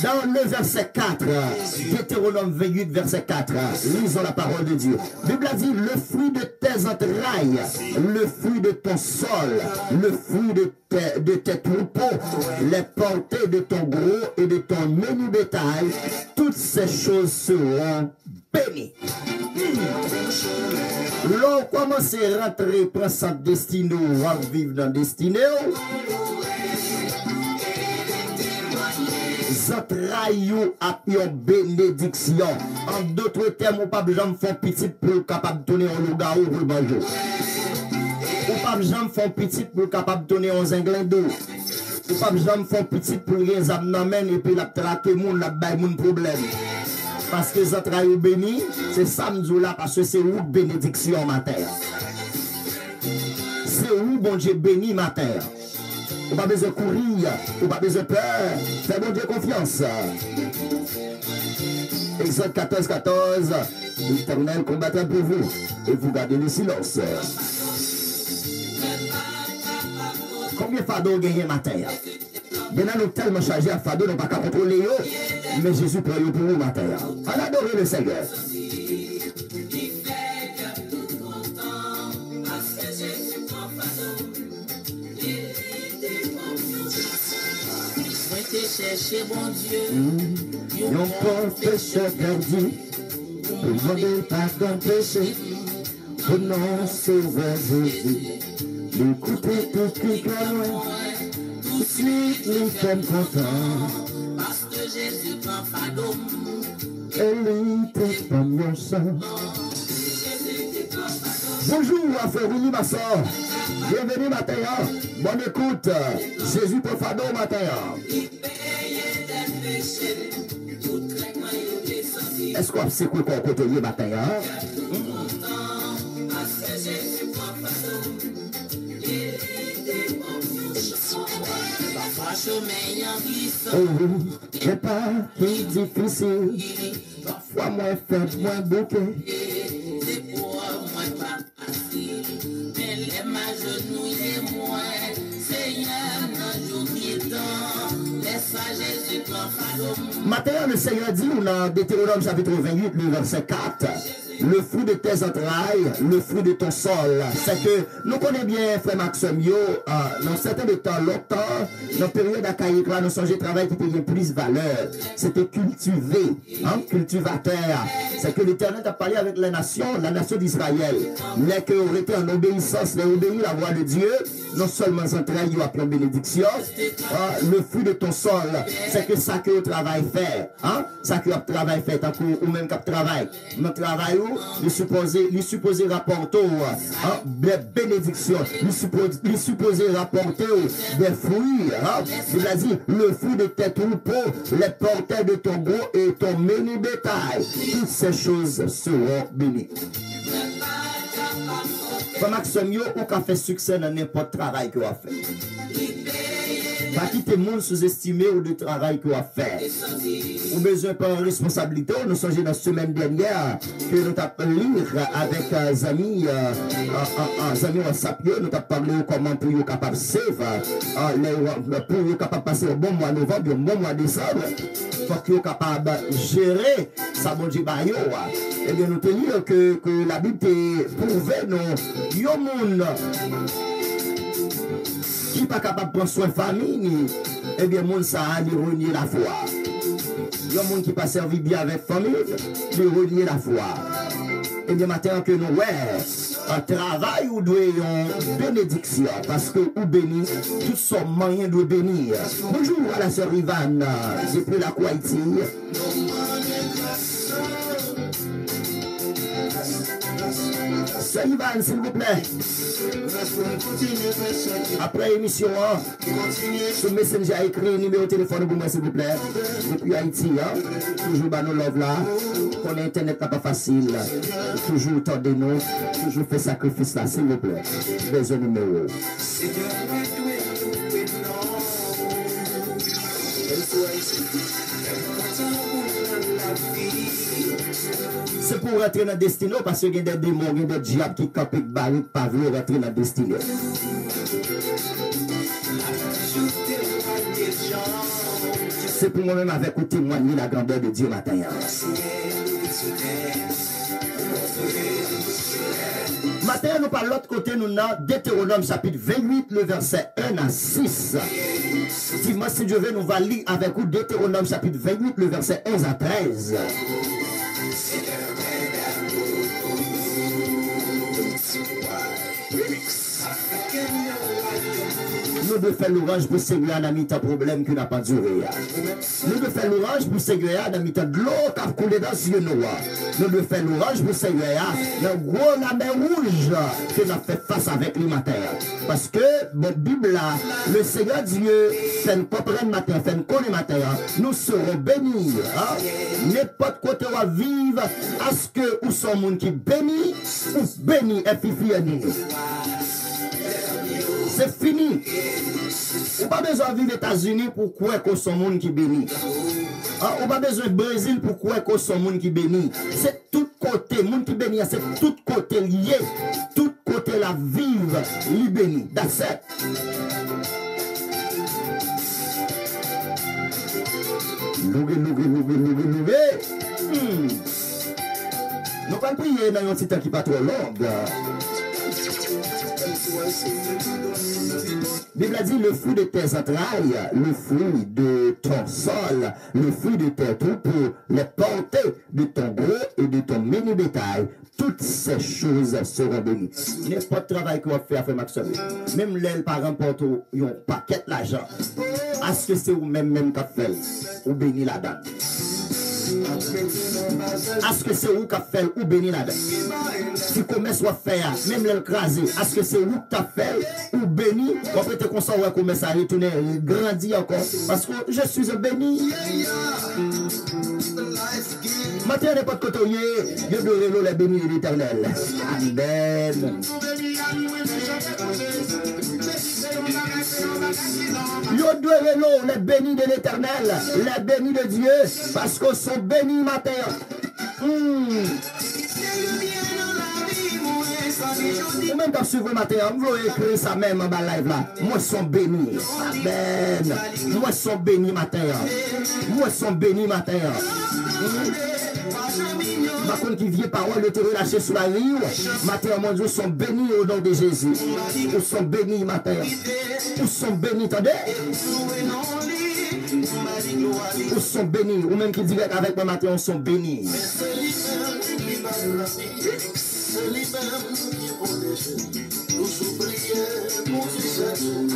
Dans le verset 4, Deutéronome 28, verset 4, lisons la parole de Dieu. La Bible a dit, le fruit de tes entrailles, le fruit de ton sol, le fruit de tes troupeaux, les portées de ton gros et de ton menu bétail, toutes ces choses seront bénies. L'on commence à rentrer, prendre sa destinée, ou à vivre dans la destinée. Entrailles à une bénédiction. En d'autres termes, ou pas besoin de faire petit pour capable de donner un loup-garou pour le manger. Ou pas besoin de faire petit pour capable de donner un zinglin d'eau. Ou pas besoin de faire petit pour les abnomènes et puis la traquer moun, la baille moun problème. Parce que les entrailles bénis, c'est ça nous là parce que c'est où bénédiction ma terre. C'est où bon Dieu béni ma terre. Ou pas besoin de courir, ou pas besoin de peur. Fais bon Dieu confiance. Exode 14, 14. L'Éternel combattra pour vous et vous gardez le silence. Combien de fardeaux gagnent ma terre? Bien nous tellement chargés à fardeaux, nous ne pouvons pas contrôler eux, mais Jésus prend pour vous ma terre. On adore le Seigneur. Chercher bon Dieu, yon pauvre pécheur perdu, pour demander pardon péché, pour non sauveur Jésus, l'écouter tout qui loin, tout de suite nous sommes contents, parce que Jésus prend fardeau, et lui te prend mon sang. Bonjour, frère Willy, ma soeur. Bienvenue, matin. Bonne écoute. Jésus prend fardeau, matin. Est-ce qu'on sait quoi qu'on côté le matin? Oh oui, c'est pas qui difficile. Parfois moins fait, moins bouquet. C'est pour moi pas facile. Mais les m'agenouiller moins. Seigneur, non, j'oublie tant. Laisse à Jésus prend fardeau. Matin, le Seigneur dit, dans Deutéronome chapitre 28, le verset 4, le fruit de tes entrailles, le fruit de ton sol. C'est que nous connaissons bien, frère Maxime, dans certains temps, longtemps, dans la période archaïque, là, nous sommes travail qui payait plus valeur. C'était cultiver, cultivateur. C'est que l'Éternel a parlé avec la nation d'Israël. Mais qui aurait été en obéissance, les obéir la voix de Dieu, non seulement entrailles, il y a plein de bénédictions, le fruit de ton sol, c'est que ça que le travail fait, ça que le travail fait, ou même qu'un travail, notre travail, lui supposé rapporter des bénédictions, lui supposé rapporter des fruits, il a dit, le fruit de tes troupeaux, les porteurs de ton gros et ton menu bétail, toutes ces choses seront bénies. Comme Maxime, ou qu'a fait succès dans n'importe quel travail qu'il a fait. Pas quitter le monde sous-estimé ou de travail qu'il a fait. Ou besoin de responsabilité. Nous sommes dans la semaine dernière que nous avons lire avec amis WhatsApp, nous avons parlé comment pour être capable de sauver, pour être capable de passer un bon mois de novembre, un bon mois de décembre, pour être capable de gérer ça, bon Dieu, et bien nous te dire que la Bible prouve nous, yon monde qui n'est pas capable de prendre soin de famille, eh bien, moun ça a renier la foi. Il y a des gens qui pas servi bien avec la famille, de renier la foi. Eh bien, maintenant que nous, un travail ou doit une bénédiction, parce que ou béni, tout son moyen doit bénir. Bonjour à la sœur Ivane, depuis la Haïti. Sœur Ivane, s'il vous plaît. Après l'émission, ce messenger a écrit un numéro de téléphone pour moi, s'il vous plaît. Depuis Haïti, toujours dans nos love là. Qu'on Internet n'est pas facile. Toujours tendez-nous, toujours fait sacrifice là, s'il vous plaît. Besoin de numéro. C'est pour rentrer dans la destinée parce qu'il y a des démons, il y a des diables qui campent de barriques pas vouloir rentrer dans la destinée. C'est pour moi-même avec vous témoigner la grandeur de Dieu matin. Matin, nous parlons de l'autre côté, nous avons Deutéronome chapitre 28, le verset 1 à 6. Dimanche, si Dieu veut, nous allons lire avec vous Deutéronome chapitre 28, le verset 11 à 13. Nous devons faire l'orange pour Seigneur dans mi-temps problème qui n'a pas duré. Nous devons faire l'orange pour Seigneur dans mi-temps de l'eau qui a coulé dans ce noir. Nous devons faire l'orange pour Seigneur dans gros la mer rouge que nous avons fait face avec le matin. Parce que, bon, Bible là, le Seigneur Dieu fait nous comprendre matin, fait nous connaître matin. Nous serons bénis. N'importe côté on va vivre, à ce que ou son monde qui bénit, ou béni et fifi. C'est fini. On pas besoin de vivre aux États-Unis pour croire qu'on son monde qui bénit. On pas besoin de Brésil pour croire qu'on son monde qui bénit. C'est tout côté, monde qui bénit, c'est tout côté lié. Tout côté la vive, li bénit. That's it. Loué. Nous allons prier dans un petit temps qui n'est pas trop long. La Bible a dit le fruit de tes entrailles, le fruit de ton sol, le fruit de tes troupeaux, les portées de ton gros et de ton mini bétail, toutes ces choses seront bénies. N'importe travail qu'on va faire, Maxime. Même les parents portent un paquet d'argent. Est-ce que c'est vous-même qui fait ou béni la dame? Est-ce que c'est vous qui fait ou béni la dame? Si commerce soit fait, même l'écraser, est-ce que c'est vous qui fait ou béni? On peut te consoler ouais, commerce à retourner, grandir encore. Parce que je suis un béni. Maintenant, n'importe côté, je dois les bénis de l'Éternel. Amen. Yo doit les bénis de l'Éternel, les bénis de Dieu, parce qu'ils sont bénis matin. Ou même dans ce matin, vous voulez écrire ça même en bas live là. Moi, sont bénis. Amen. Moi, sont bénis matin. Moi, sont bénis matin. Par contre, qui vient parole de te relâcher sur la rive, matin, mon Dieu, sont bénis au nom de Jésus. Ils sont bénis matin. Ils sont bénis, attendez. Ils sont bénis. Ou même qui dit avec moi matin, ils sont bénis.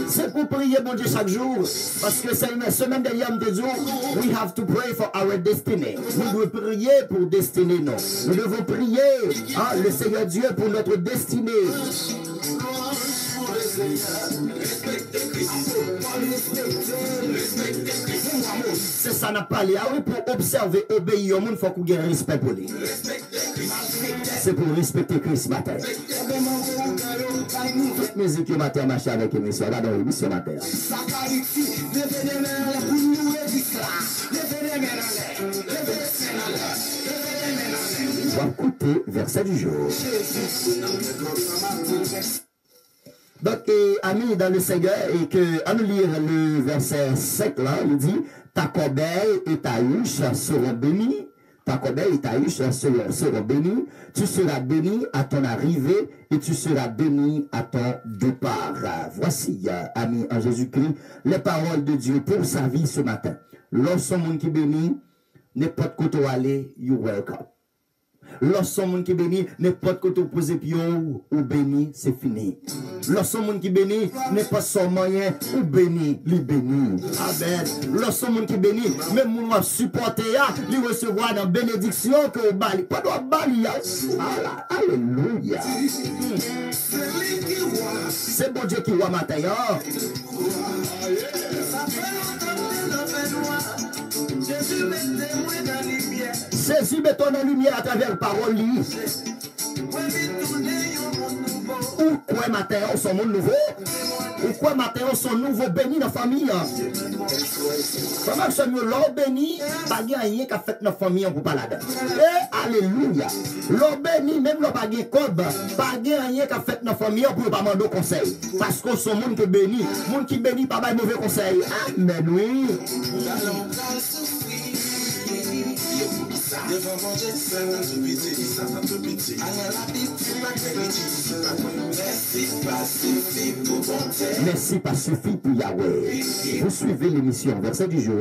C'est pour prier mon Dieu chaque jour. Parce que c'est une semaine de Yom de Dieu. We have to pray for our destiny. Nous devons prier pour destinée, non. Nous devons prier le Seigneur Dieu pour notre destinée. C'est ça n'a pas l'air. Oui, pour observer, obéir au monde, il faut qu'on ait respect pour lui. C'est pour respecter Christ matin. Toute musique matin marche avec l'émission. Regardons l'émission matin. On va écouter verset du jour. Donc, amis dans le Seigneur, et que, à nous lire le verset 5 là, il dit, ta corbeille et ta huche seront bénies. Ta corbeille et ta huche seront bénies. Tu seras béni à ton arrivée et tu seras béni à ton départ. Voici, amis en Jésus-Christ, les paroles de Dieu pour sa vie ce matin. Lorsqu'on monde qui bénit, n'importe côté où aller, you welcome. Lorsqu'on monde qui bénit, n'importe côté où poser pied ou béni, c'est fini. Lorsqu'on monde qui bénit, n'importe son moyen ou béni, lui béni. Amen. Lorsqu'on monde qui bénit, même mon va supporter, lui recevoir dans bénédiction que au bali. Pas de bali. Alléluia. C'est bon Dieu qui voit matin. Jésus met ton lumière à travers la parole. Ou quoi matin, on son monde nouveau. Ou quoi matin, son nouveau béni dans la famille. Comment ça nous l'on béni, pas rien qu'a fait dans la famille pour pas la donner. Alléluia. L'on béni, même l'on pas de cob, pas rien qu'a fait dans la famille pour pas demander conseil. Parce que son monde qui béni, monde qui béni, pas de mauvais conseil. Amen, oui. Merci pas suffit pour Yahweh. Vous suivez l'émission Verset du jour,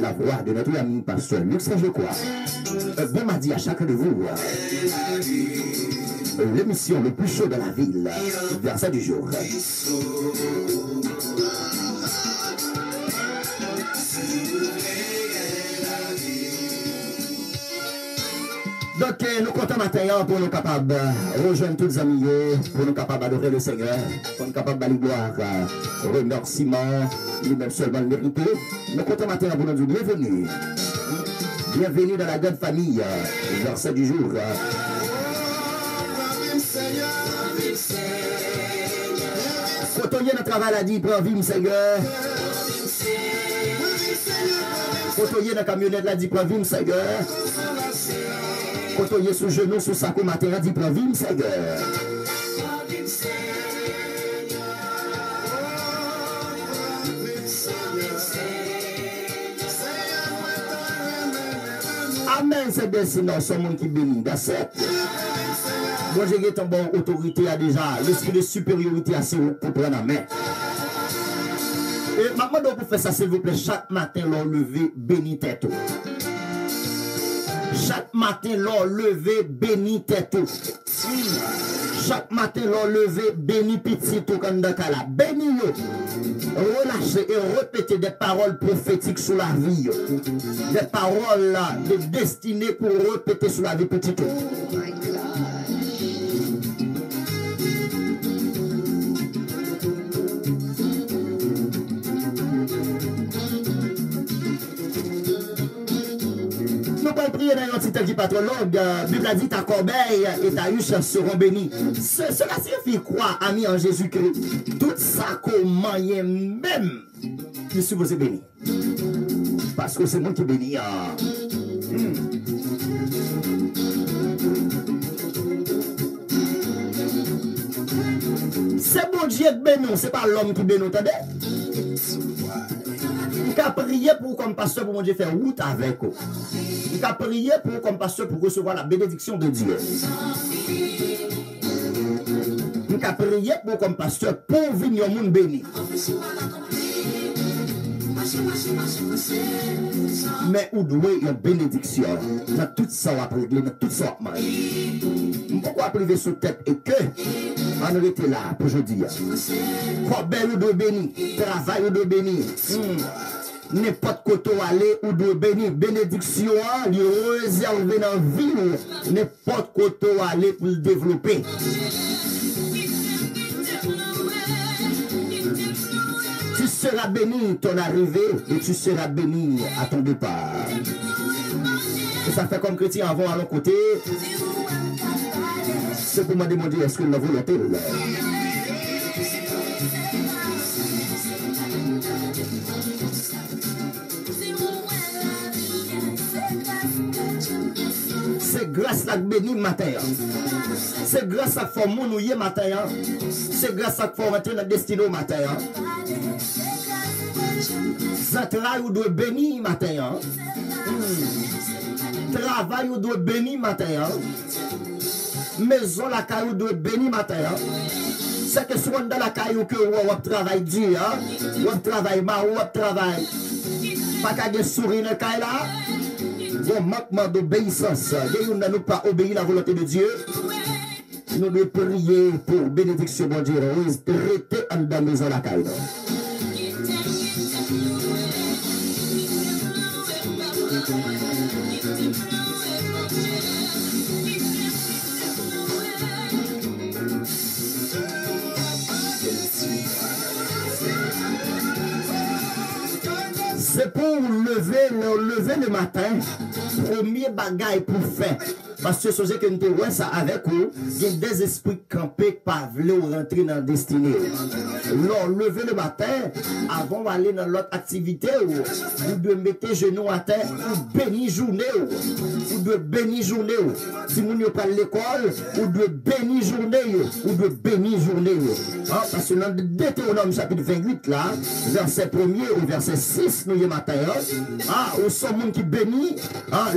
la voix de notre ami pasteur Luc Saint-Gécois. Bon mardi à chacun de vous. L'émission le plus chaud de la ville, Verset du jour. Donc, nous comptons matin pour nous capables de rejoindre tous les amis, pour nous capables d'adorer le Seigneur, pour nous capables d'aller gloire, remerciement, lui-même seulement le mérité. Nous comptons matin pour nous dire bienvenue. Bienvenue dans la grande famille, verset du jour. Quand on y est dans le travail, a dit, prends vie, Seigneur. Quand on y est dans la camionnette, a dit, prends vie, Seigneur. Quand on est sous genou, sous sa matin, a dit, prends vie, Seigneur. Amen, c'est bien sinon, c'est monde qui bénit. D'accepte. Moi, j'ai ton bon autorité a déjà, l'esprit de supériorité à ce pour prendre la main. Et maintenant, donc, pour faire ça, s'il vous plaît, chaque matin, l'on levé, béni tête. Chaque matin, l'on levé, béni tête. Chaque matin, l'on levé, béni petit tout comme dans la béni yo. Relâchez et répétez des paroles prophétiques sur la vie. Des paroles là, de destinée pour répéter sur la vie petit tout. Nous pouvons prier dans l'entité du patrologue. La Bible a dit ta corbeille et ta huche seront bénies. Cela signifie quoi, ami en Jésus-Christ? Tout ça comment même, je suis supposé béni. Parce que c'est moi qui bénis. C'est bon Dieu qui bénit, c'est pas l'homme qui bénit, attendez? Il a prié pour comme pasteur pour mon Dieu faire route avec vous. Il a prié pour comme pasteur pour recevoir la bénédiction de Dieu. Il a prié pour comme pasteur pour venir au monde béni. Mais où doit une bénédiction dans tout ça on va régler, dans tout ça on va marier. Pourquoi priver sous tête et que on était là pour aujourd'hui. Corbeille ou de béni, travail ou de béni. N'importe côté aller ou de béni, bénédiction, lui réserver dans la vie, n'importe côté aller pour le développer. Tu seras béni ton arrivée et tu seras béni à ton départ. Et ça fait comme chrétien avant à l'autre côté. C'est pour me demander est-ce que la volonté là. C'est grâce à béni matin. C'est grâce à forme nous matin. C'est grâce à forme dans destinée matin. Ça travail ou doit béni matin. Travail ou doit béni matin. Maison la caillou doit béni matin. C'est que soit dans la caillou que vous travaillez dur, vous travaillez mal, vous travaillez. Pas qu'à sourire dans la caillou là. Bon manquement d'obéissance. Nous n'avons pas obéi à la volonté de Dieu. Nous devons prier pour bénédiction de Dieu. Restez en dans la maison la caillou. C'est pour lever le matin, premier bagaille pour faire. Parce que ce que nous te ouais ça avec vous, il y a des esprits campés pas veulent rentrer dans la destinée. Lors lever le matin, avant d'aller dans l'autre activité, vous devez mettre genoux à terre, ou bénir journée, ou devez bénir journée. Si vous n'avez pas l'école, vous devez bénir journée, ou devez bénir journée. Parce que dans Deutéronome chapitre 28 là, verset 1er au verset 6 nous y matin, au monde qui bénit,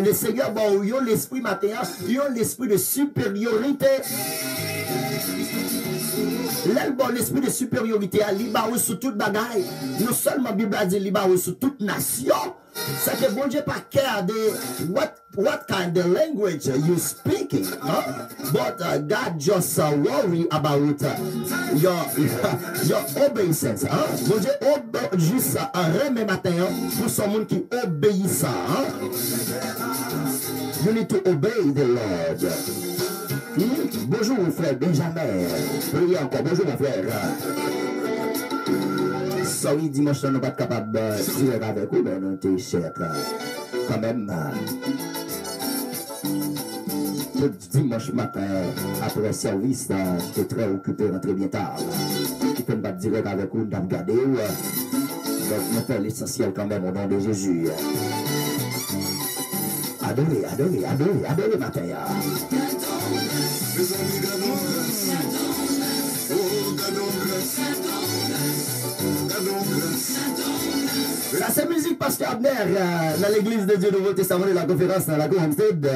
le Seigneur bon yo l'esprit matin, yo l'esprit de supériorité. L'esprit de supériorité à libre sur toute bagaille. Non seulement Bible a dit libre sur toute nation. C'est que bon Dieu pas care de what kind of language you speaking, but God just worry about your obeisance. Bon Dieu juste remet matin pour son monde qui obéit ça. You need to obey the Lord. Bonjour mon frère Benjamin. Priez encore. Bonjour mon frère. Sorry, dimanche, nous ne sommes pas capables de dire avec vous, mais nous sommes chers. Quand même, tout dimanche matin, après le service, j'étais très occupé, rentré bien tard. Je ne peux pas dire avec vous, nous avons regardé. Donc, nous faisons l'essentiel quand même au nom de Jésus. Adorez matin. Les amis, gardons grâce. Oh, gardons grâce. Gardons grâce. Ça, c'est musique Pasteur Abner dans l'église de Dieu Nouveau Testament de la conférence dans la Homestead.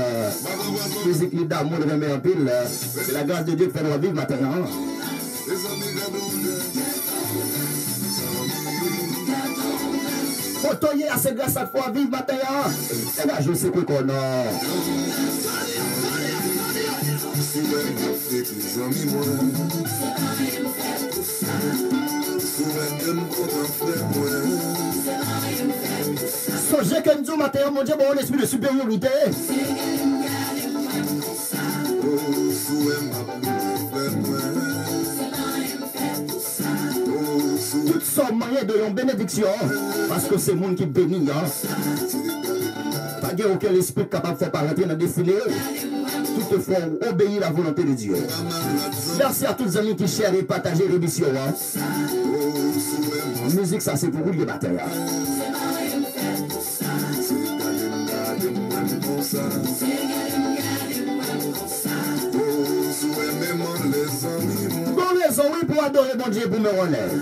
Musique libre d'amour, de remet en pile. C'est la grâce de Dieu qui fait nous vivre matin. Les amis, gardons grâce. Potoyer à ces grâces à fois vivre matin. Et là, je sais quoi qu'on a. Les amis, moi. Souvent, me content, frère, moi. Songez que nous matin, mon Dieu, bon esprit de supériorité. Toutes sont moyens de une bénédiction. Parce que c'est le monde qui bénit. Pas aucun esprit capable de faire rentrer dans la destinée. Toutefois, obéir la volonté de Dieu. Merci à tous les amis qui chèrent et partagent l'émission. Musique, ça c'est pour vous le matin. Bon raison, oui, pour adorer mon Dieu, pour me relève.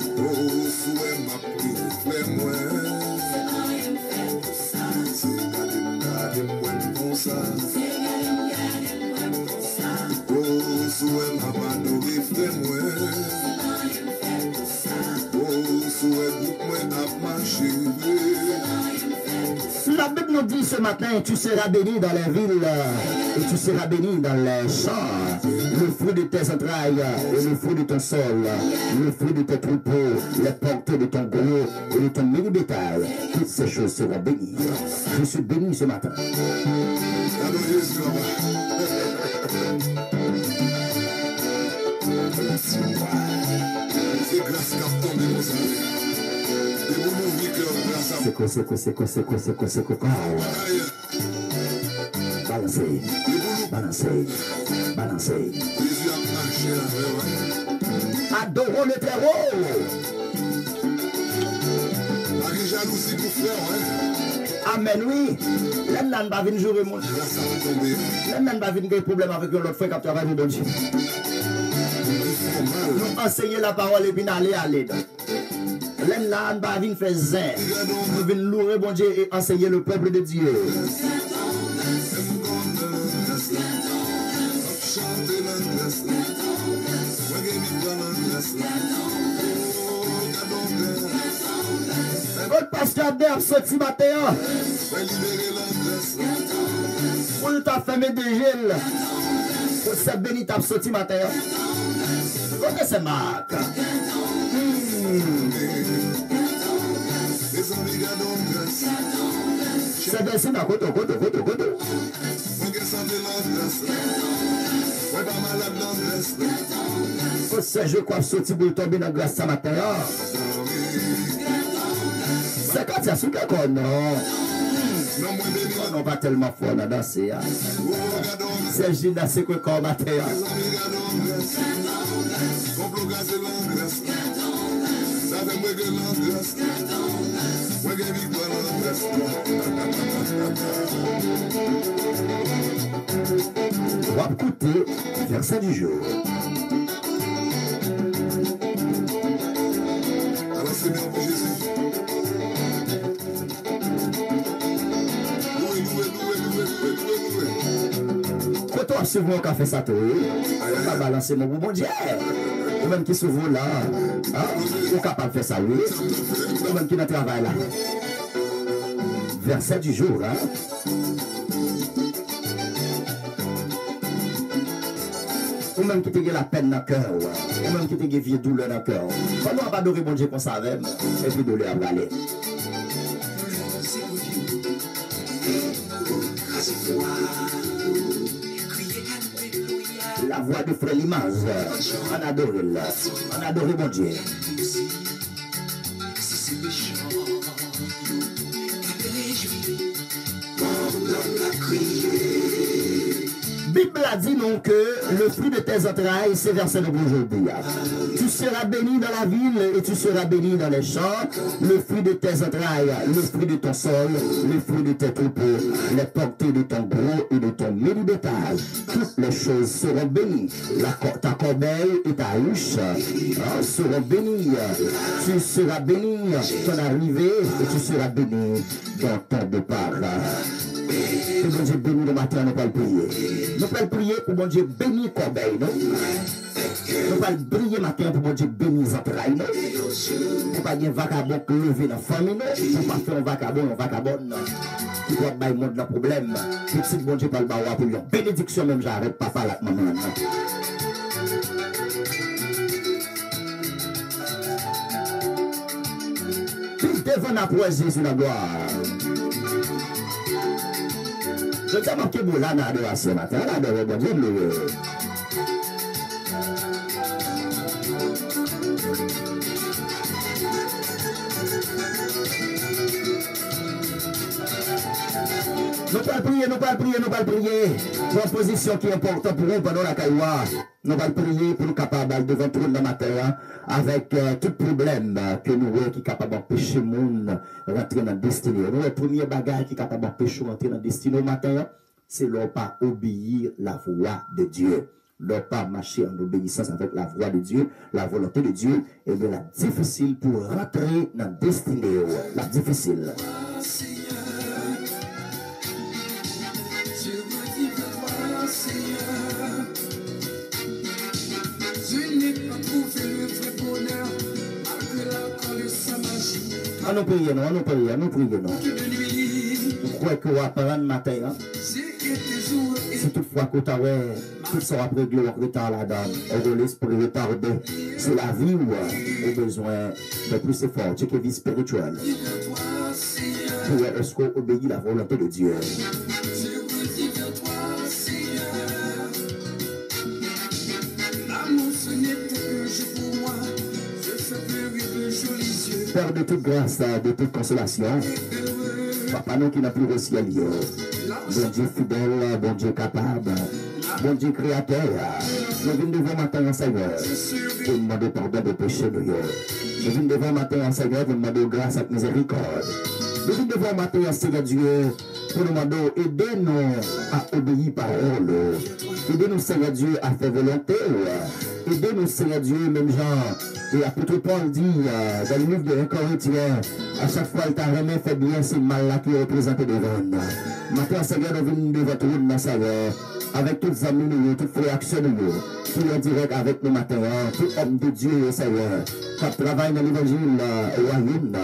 La Bible nous dit ce matin, tu seras béni dans les villes et tu seras béni dans les champs. Le fruit de tes entrailles et le fruit de ton sol, le fruit de tes troupeaux, les portées de ton gros et de ton mini bétail. Toutes ces choses seront bénies. Je suis béni ce matin. C'est grâce qu'à tomber nos amis. C'est quoi. Balancez. Adorons le terreau. Jalousie pour faire, amen, oui. L'un va venir jouer mon. L'un va venir des problèmes avec l'autre frère qui travaille dans le Dieu. Nous enseigner la parole et puis aller. L'un va venir faire zin. Nous venons louer bon Dieu et enseigner le peuple de Dieu. Votre pasteur Abner sorti matin. Pour t'a fermé de gel. Pour cette béni t'a sorti matin. Comment c'est Marc? C'est bien ça, côté. Je crois sorti pour tomber dans la glace ce matin. C'est quand ça sous non. Non, pas tellement fort à danser. Sergina, c'est quoi comme matin? On va écouter verset du jour. Alors c'est bien pour Jésus. Quand toi, souvent, on fait ça, on va balancer mon bon Dieu. Ou même qui souvent là, on est capable de faire ça, oui. Ou même qui dans le travail là. Verset du jour, hein. Ou même qui te la peine dans le cœur, ou même qui te vieux douleur dans le cœur. Comment on va adorer mon Dieu qu'on savait, et puis douleur va aller. La voix de Frère Limaz, on adore là, on adore mon Dieu. Bible a dit non que le fruit de tes entrailles, c'est versé dans aujourd'hui. Tu seras béni dans la ville et tu seras béni dans les champs. Le fruit de tes entrailles, le fruit de ton sol, le fruit de tes troupeaux, les portées de ton gros et de ton milieu bétail. Toutes les choses seront bénies. Ta corbeille et ta huche seront bénies. Tu seras béni ton arrivée et tu seras béni dans ton départ. Que bon Dieu béni le matin, nous allons prier. Nous allons prier pour bon Dieu bénir corbeille, non? Nous allons prier matin pour bon Dieu bénir les entrailles, non? Pour pas un vagabond qui lever dans la famille, non? Pour pas faire un vagabond, non? Qui doit bailler le monde dans le problème. Petit bon Dieu parle bawa pour lui. Bénédiction même, j'arrête papa là, maman. Puis devant la poésie sur la gloire. Je t'ai marqué pour là dans l'adoration matin. On adore bon Dieu. Nous allons prier. Proposition qui est importante pour nous pendant la cailloire. Nous allons prier pour nous capables devant tout le matin avec tout problème que nous voyons qui est capable d'empêcher le monde rentrer dans le destinée. Nous, le premier bagage qui est capable d'empêcher rentrer dans le destinée au matin, c'est de ne pas obéir la voix de Dieu. De ne pas marcher en obéissance avec la voix de Dieu, la volonté de Dieu. Et de la difficile pour rentrer dans le destinée. La difficile. Nous prions, nous prions. Nous croyons qu'on va prendre matin. Si toutefois qu'on t'a tout sera réglé au retard là-dedans, on l'esprit retardé. C'est la vie où on a besoin de plus d'efforts, c'est que vie spirituelle. Est-ce qu'on obéit la volonté de Dieu? Père de toute grâce, de toute consolation, Papa nous qui n'a plus au ciel, bon Dieu fidèle, bon Dieu capable, bon Dieu créateur, nous venons devant matin, Seigneur, pour demander pardon de péché, nous venons devant matin, Seigneur, pour demander grâce et miséricorde. Nous venons devant matin, Seigneur Dieu, pour nous demander, aidez-nous à obéir parole, aidez-nous, Seigneur Dieu, à faire volonté, aidez-nous, Seigneur Dieu, même genre. Et apôtre Paul dit dans le livre de 1 Corinthiens, à chaque fois il t'a remis fait bien, c'est mal là qui est représenté devant nous. Maintenant, Seigneur, nous venons devant tout le monde, Seigneur, avec tous les amis, toutes les réactions, tout en direct avec nous matin, tout homme de Dieu, Seigneur, qui travaille dans l'évangile, au royaume,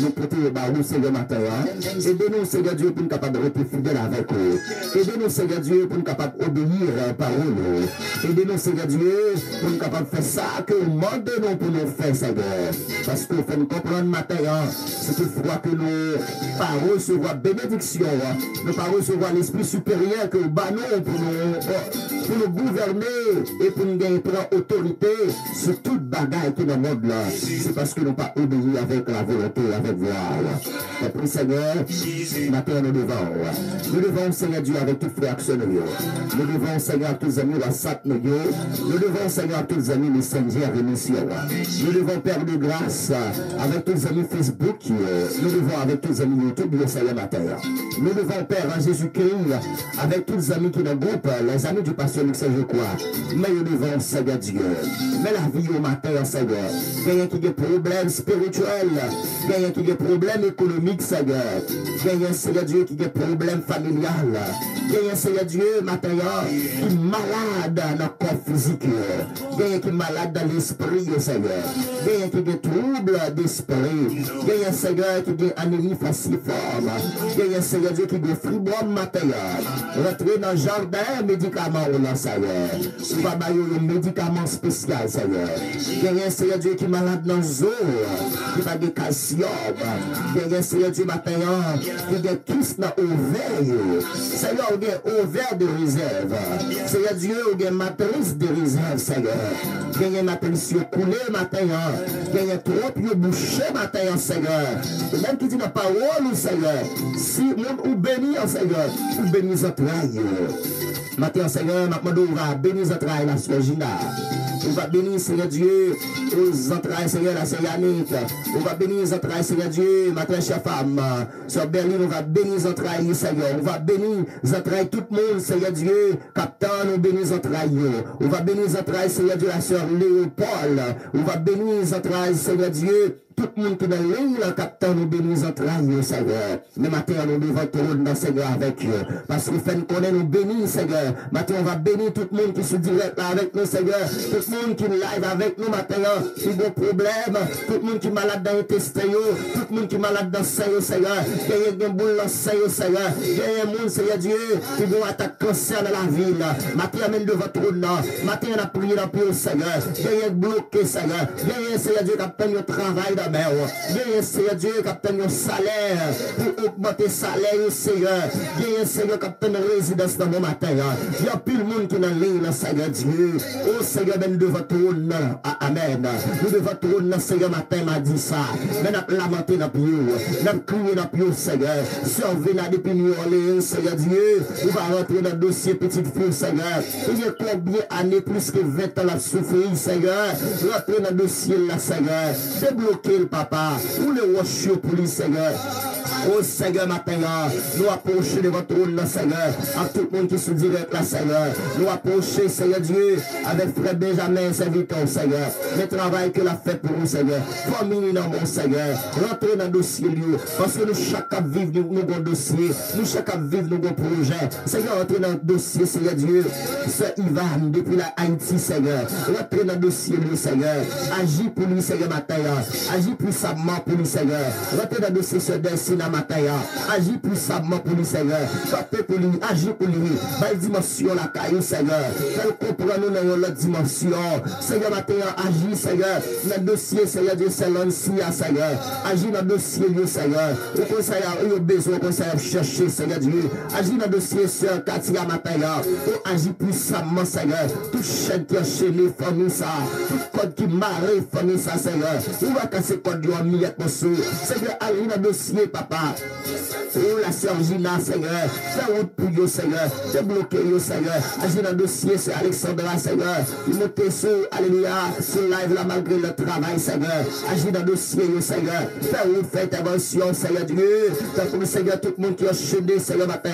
nous porter le barreau, Seigneur, matin. Aidez-nous, Seigneur Dieu, pour nous capables de rester fidèles avec eux. Aidez-nous, Seigneur Dieu, pour nous capables d'obéir à la parole. Aidez-nous, Seigneur Dieu, pour nous capables de faire ça que vous demandez pour nous faire, Seigneur. Parce que vous faites nous comprendre matin, c'est toutefois que nous pas recevoir bénédiction, nous pas recevoir l'esprit supérieur que nous bannons pour pour nous gouverner et pour nous gagner prendre autorité sur toute bagaille qui est dans le monde là. C'est parce que nous pas obéi avec la volonté, avec voix. Et puis Seigneur, matin nous devons Seigneur Dieu avec tous les frères nous devons Seigneur à tous les amis WhatsApp nous devons Seigneur à tous les amis Messenger et Mission. Nous devons Père de grâce avec tous les amis Facebook, nous devons avec tous les amis YouTube le Seigneur matin. Nous devons Père en Jésus-Christ avec tous les amis qui sont dans le groupe, les amis du pasteur Luc je crois. Mais nous devons Seigneur Dieu. Mais la vie au matin, Seigneur. Il y a qui a des problèmes spirituels, il y a qui a des problèmes économiques, Seigneur. Il y a Seigneur Dieu qui a des problèmes familiales. Il y a Seigneur Dieu matin qui est malade dans le corps physique. Il y a qui est malade dans l'esprit, Seigneur. Il y a qui a des troubles d'esprit. Il y a Seigneur qui a des anémie falciforme. Il y a Seigneur Dieu qui a des fibrome matin. Rentrer dans le jardin, médicaments, Seigneur. On va bailler un médicament spécial, Seigneur. Il y a Seigneur Dieu qui est malade dans le zoo, qui a des calcium. Il y a Seigneur Dieu matin qui a des kystes dans l'ovaire. Seigneur, il y a ovaire de réserve. Seigneur Dieu, il y a matrice de réserve, Seigneur. Il y a matrice coulée matin. Il y a trop de bouché matin, Seigneur. Et même qui dit dans la parole, Seigneur, si on bénit, Seigneur, on bénit les entrailles. Matin, Seigneur, maintenant, on va bénir les entrailles, la soeur Gina. On va bénir, Seigneur Dieu, aux entrailles, Seigneur, la Seigneur Yannick. On va bénir les entrailles, Seigneur Dieu, ma très chère femme. Sur Berlin, on va bénir les entrailles, Seigneur. On va bénir les entrailles, tout le monde, Seigneur Dieu. Captain, on bénit les entrailles. On va bénir les entrailles, Seigneur Dieu, la sœur Léopold. On va bénir les entrailles, Seigneur Dieu. Tout le monde qui est dans la ligne, capitaine, nous bénissons les entrailles, Seigneur. Mais maintenant, nous devons tourner, Seigneur, avec eux. Parce que fait qu'on est, nous bénissons, Seigneur. Maintenant, on va bénir tout le monde qui se direct là avec nous, Seigneur. Tout le monde qui live avec nous, maintenant, qui a des problèmes. Tout le monde qui est malade dans l'intestin, tout le monde qui est malade dans le sein, Seigneur. Il y a des boules dans le sein, Seigneur. Il y a des gens, Seigneur Dieu, qui vont attaquer cancer dans la ville. Maintenant, amène devant tout le monde. Maintenant, on a prié dans le Seigneur. Il y a des bloqués, Seigneur. Il y a, Seigneur Dieu, qui a peine au travail. Bien, Seigneur Dieu, qui a un salaire pour augmenter le salaire, Seigneur. Bien, Seigneur, qui a une résidence dans mon matin. Il y a plus de monde qui est dans l'île, Seigneur Dieu. Oh, Seigneur, ben devant trône. Amen. Nous devant trône, Seigneur, matin m'a dit ça. Mais nous avons lamenté dans le pied. Nous avons crié dans le pied, Seigneur. Surveillez depuis New Orleans, Seigneur Dieu. On va rentrer dans le dossier petite fille, Seigneur. Il y a combien d'années, plus que 20 ans, la souffrir, Seigneur. Rentrer dans le dossier, là, Seigneur. Débloquer le papa. Où le worship pour lui, Seigneur. Oh Seigneur, matin, nous approchons de votre trône, Seigneur. À tout le monde qui se direct là, Seigneur. Nous approchons, Seigneur Dieu, avec frère Benjamin, serviteur, Seigneur. Le travail que l'a fait pour nous, Seigneur. Famille dans mon Seigneur. Rentrez dans le dossier, lui. Parce que nous, chacun vivre, nous avons un dossier. Nous, chacun vivre, nous avons un projet. Seigneur, rentrez dans le dossier, Seigneur Dieu. C'est Ivan, depuis la Haïti, Seigneur. Rentrez dans le dossier, lui, Seigneur. Agis pour lui, Seigneur, matin. Agis puissamment pour lui, Seigneur. Rentrez dans le dossier, ce destin, matin. Agis puissamment pour lui, Seigneur. Tapez pour lui, agis pour lui. Belle dimension, la caillou, Seigneur. Fais-le comprendre dans l'autre dimension. Seigneur, matin, agis, Seigneur. Dans le dossier, Seigneur Dieu, c'est l'ancien, Seigneur. Agis dans le dossier, Dieu, Seigneur. Au conseil, il y a besoin, au conseil, chercher, Seigneur Dieu. Agis dans le dossier, Sœur Katia, matin. Agis puissamment, Seigneur. Tout chaîne qui a enchaîné, famille, ça. Tout code qui marre, famille, ça, Seigneur. On va casser code de l'homme, Seigneur, agis dans le dossier, papa. Oh, la sœur Gina, Seigneur. Fais route pour vous, Seigneur. Débloquez vous, Seigneur. Agis dans le dossier, c'est Alexandra, Seigneur. Il monte sur, alléluia, sur live là, malgré le travail, Seigneur. Agis dans le dossier, Seigneur. Fais route, fais intervention, Seigneur Dieu. Tant que Seigneur, tout le monde qui a enchaîné, Seigneur, matin.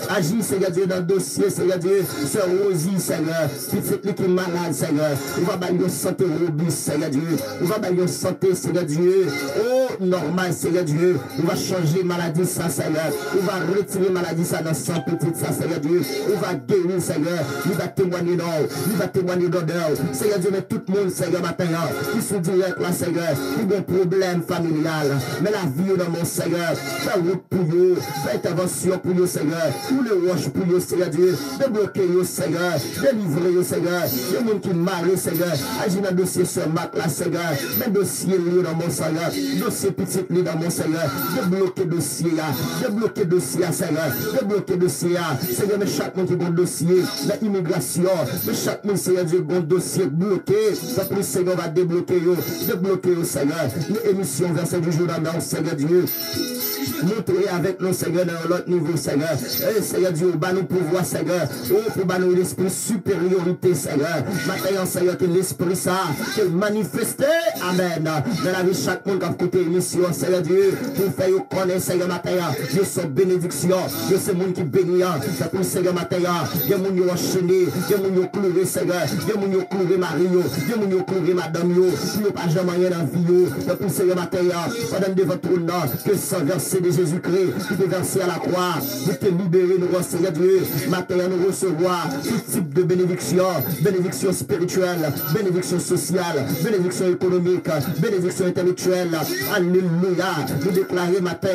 Agis, Seigneur Dieu, dans le dossier, Seigneur Dieu. Sœur Rosie, Seigneur. Petite qui est malade, Seigneur. On va bailler santé robuste, Seigneur Dieu. On va bailler santé, Seigneur Dieu. Oh, normal, Seigneur Dieu. On va changer maladie, ça, Seigneur. On va retirer maladie, ça, dans sang petite, ça, Seigneur Dieu. On va guérir, Seigneur. Il va témoigner d'or. Il va témoigner d'odeur. Seigneur Dieu, mais tout le monde, Seigneur, matin, qui se direct là, Seigneur. Il y a un problème familial. Mais la vie dans mon Seigneur. Fais route pour vous. Fais intervention pour vous, Seigneur. Tous les roches pour vous, Seigneur Dieu. Débloquez vous, Seigneur. Délivrez vous, Seigneur. Il y a des gens qui marient, Seigneur. Agis dans le dossier sur Mac, là, Seigneur. Mais dossier, dans mon Seigneur. Dossier dossier petit li dans mon Seigneur. Débloquer dossier, débloquer dossier, Seigneur. Débloquer dossier, Seigneur, mais chaque monde qui a un dossier, l'immigration, mais chaque monde, Seigneur Dieu, a un dossier bloqué. Donc le Seigneur va débloquer, Seigneur. L'émission verset du jour dans Seigneur Dieu. Montrer avec nous, Seigneur, dans l'autre niveau, Seigneur. Et Seigneur Dieu, bah nous pouvoir, Seigneur. Oh, pour bah nous l'esprit supériorité, Seigneur. Maintenant, Seigneur, que l'esprit ça, que manifester, Amen. Dans la vie, chaque monde qui a écouté l'émission, Seigneur Dieu, pour faire connaître, Seigneur, matin, Dieu, son bénédiction. Dieu, c'est monde qui bénit. C'est pour Seigneur, matin, Dieu, mon yo enchaîné, Dieu, mon yo cloué, Seigneur. Dieu, mon yo cloué, Mario. Dieu, mon yo cloué, Madame, yo. Dieu, pas jamais rien dans la vie, c'est pour Seigneur, matin, pendant devant ton nom, que sans verser de Jésus-Christ, qui est versé à la croix, pour te libérer, nous, Seigneur Dieu. Matin, nous recevoir tout type de bénédiction, bénédiction spirituelle, bénédiction sociale, bénédiction économique, bénédiction intellectuelle. Alléluia. Nous déclarer matin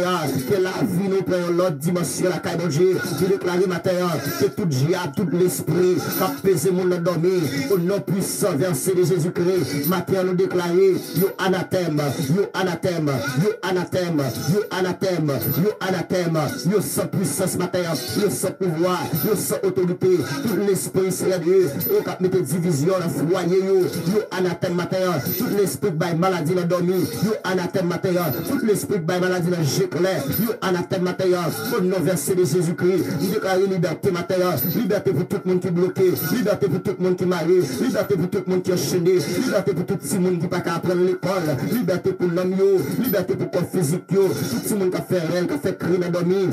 que la vie nous prend l'autre dimension, la caille de Dieu. Nous déclarer matin que tout diable, tout l'esprit, qui a pesé mon endormi, au nom puissant versé de Jésus-Christ. Matin, nous déclarer, yo anathème, yo anathème, yo anathème, yo anathème, yo anathème, yo sans puissance matin, yo sans pouvoir, yo sans autorité, tout l'esprit, Seigneur Dieu, yo qui mette division dans le foyer, yo anathème matin, tout l'esprit de maladie dans dormi, yo anathème matin, tout l'esprit de maladie dans géclair, yo anathème matin, au nom versé de Jésus-Christ, nous déclarons liberté matin, liberté pour tout le monde qui est bloqué, liberté pour tout le monde qui est marié, liberté pour tout le monde qui est enchaîné, liberté pour tout le monde qui n'a pas qu'à apprendre l'école, liberté pour l'homme, liberté pour le corps physique, tout le monde qui a fait rien, qui a fait crier dans dormi.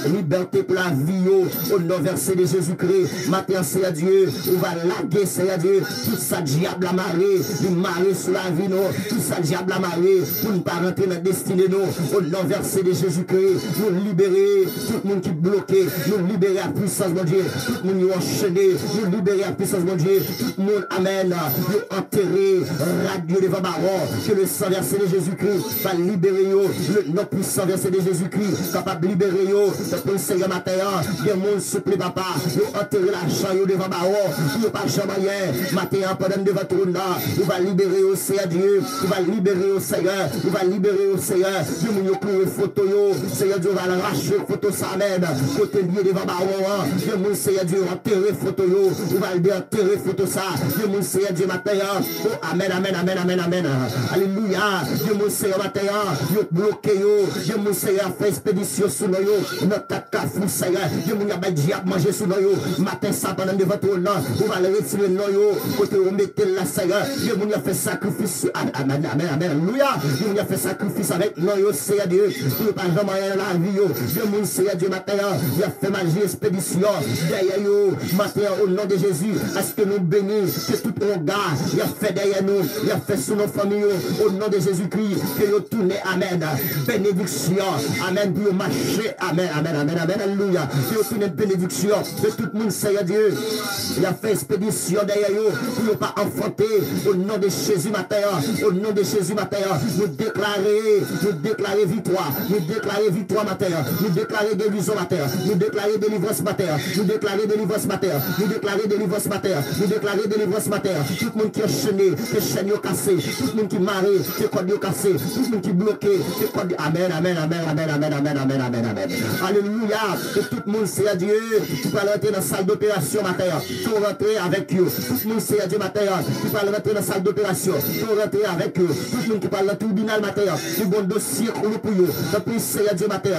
Liberté pour la vie, au nom versé de Jésus-Christ. Matin, Seigneur Dieu, on va laguer, Seigneur Dieu, tout ça diable à marrer, nous marrer sur la vie, nous, tout ça diable à marrer, pour ne pas rentrer dans la destinée, nous, au nom versé de Jésus-Christ, nous libérer, tout le monde qui est bloqué, nous libérer à puissance, mon Dieu, tout le monde qui est enchaîné, nous libérer à puissance, mon Dieu, tout le monde, Amen, nous enterrer, radio devant baron, que le sang versé de Jésus-Christ va libérer, le nom puissant versé de Jésus-Christ, capable de libérer, pour le Seigneur matin, des monde souple papa, vous enterrez l'argent devant baron, vous pas jamais matin, pendant devant ton nom, vous va libérer au Seigneur Dieu, vous va libérer au Seigneur, vous va libérer au Seigneur, Dieu m'a cloué photo, Seigneur Dieu va l'arracher photo ça même, côté lié devant baron, Dieu mon Seigneur Dieu, enterrer photo, vous va enterrer photo ça, Dieu mon Seigneur Dieu matin, oh amen, amen, amen, amen, amen, alléluia, Dieu mon Seigneur matin, vous bloquez, Dieu mon Seigneur fait expédition sur nous, notre fou Seigneur, Dieu mon diable manger sur nous, matin ça pendant devant ton nom, vous va le retirer nous, côté vous mettez la Seigneur, Dieu mon fait sacrifice, amen, amen, amen, alléluia, Dieu mon fait sacrifice avec nous, Seigneur Dieu, pour pas jamais rien la vie, Dieu mon Seigneur Dieu matin, il a fait magie expédition, derrière nous, matin au nom de Jésus, est-ce que nous bénissons, que tout regard, il a fait derrière nous, il a fait sur nos familles, au nom de Jésus-Christ, que nous tournons, amen, bénédiction, amen, pour marcher, amen, amen, amen, amen, alléluia, que nous tournons bénédiction de tout le monde, Seigneur Dieu, il a fait expédition derrière nous, pour ne pas enfanter, au nom de Jésus matin, au nom de Jésus matin, nous déclarer victoire, nous déclarer victoire matin, nous déclarer guérison matin, nous déclarer délivrance matin, nous déclarer délivrance matin, nous déclarer délivrance matin, nous déclarer délivrance matin, tout le monde qui est enchaîné, que chaîne est cassé, tout le monde qui est marré, que code est cassé, tout le monde qui est bloqué, que code amen, amen, amen, amen, amen, amen, amen, amen, amen, alléluia, que tout le monde sait à Dieu, tu peux rentrer dans la salle d'opération matin, tu rentrer avec eux, tout le monde sait à Dieu matin, tu peux rentrer dans la salle d'opération, tu rentrer avec eux, tout le monde qui parle dans le tribunal matin, tu bon dossier pour eux, tu peux sait à Dieu matin,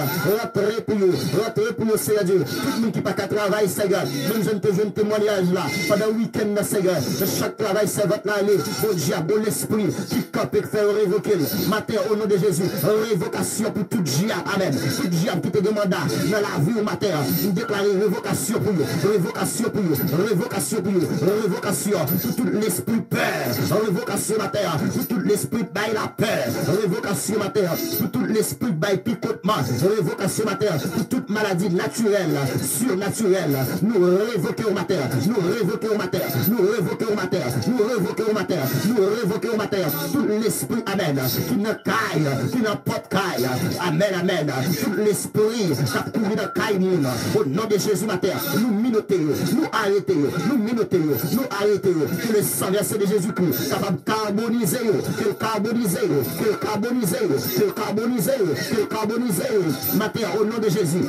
rentrer pour eux, c'est à Dieu, tout le monde qui pas qu'à travailler, Seigneur, même je ne témoignage là, pendant le week-end, Seigneur, chaque travail, c'est votre année, bon diable, bon esprit, qui campe et fait révoquer, matin, au nom de Jésus, révocation pour tout diable, amen, tout diable qui te demande dans la vie au matin, nous déclarer révocation pour vous, révocation pour vous, révocation pour vous, révocation pour tout l'esprit peur, révocation matin, pour tout l'esprit bail la peur, révocation matin, pour tout l'esprit bail picotement, révocation matin, pour toute maladie naturelle, surnaturelle, nous révoquons au matin, nous révoquons au matin, nous révoquons au matin, nous révoquons au matin, nous révoquons au matin, tout l'esprit, amen, qui ne caille, qui n'a pas de caille, amen, amen, tout l'esprit qui a couru dans caille, au nom de Jésus, ma terre, nous minoter, nous arrêter, nous minoter, nous arrêter, que le sang versé de Jésus-Christ, capable de carboniser, que carboniser, que carboniser, que carboniser, que carboniser, ma terre, au nom de Jésus,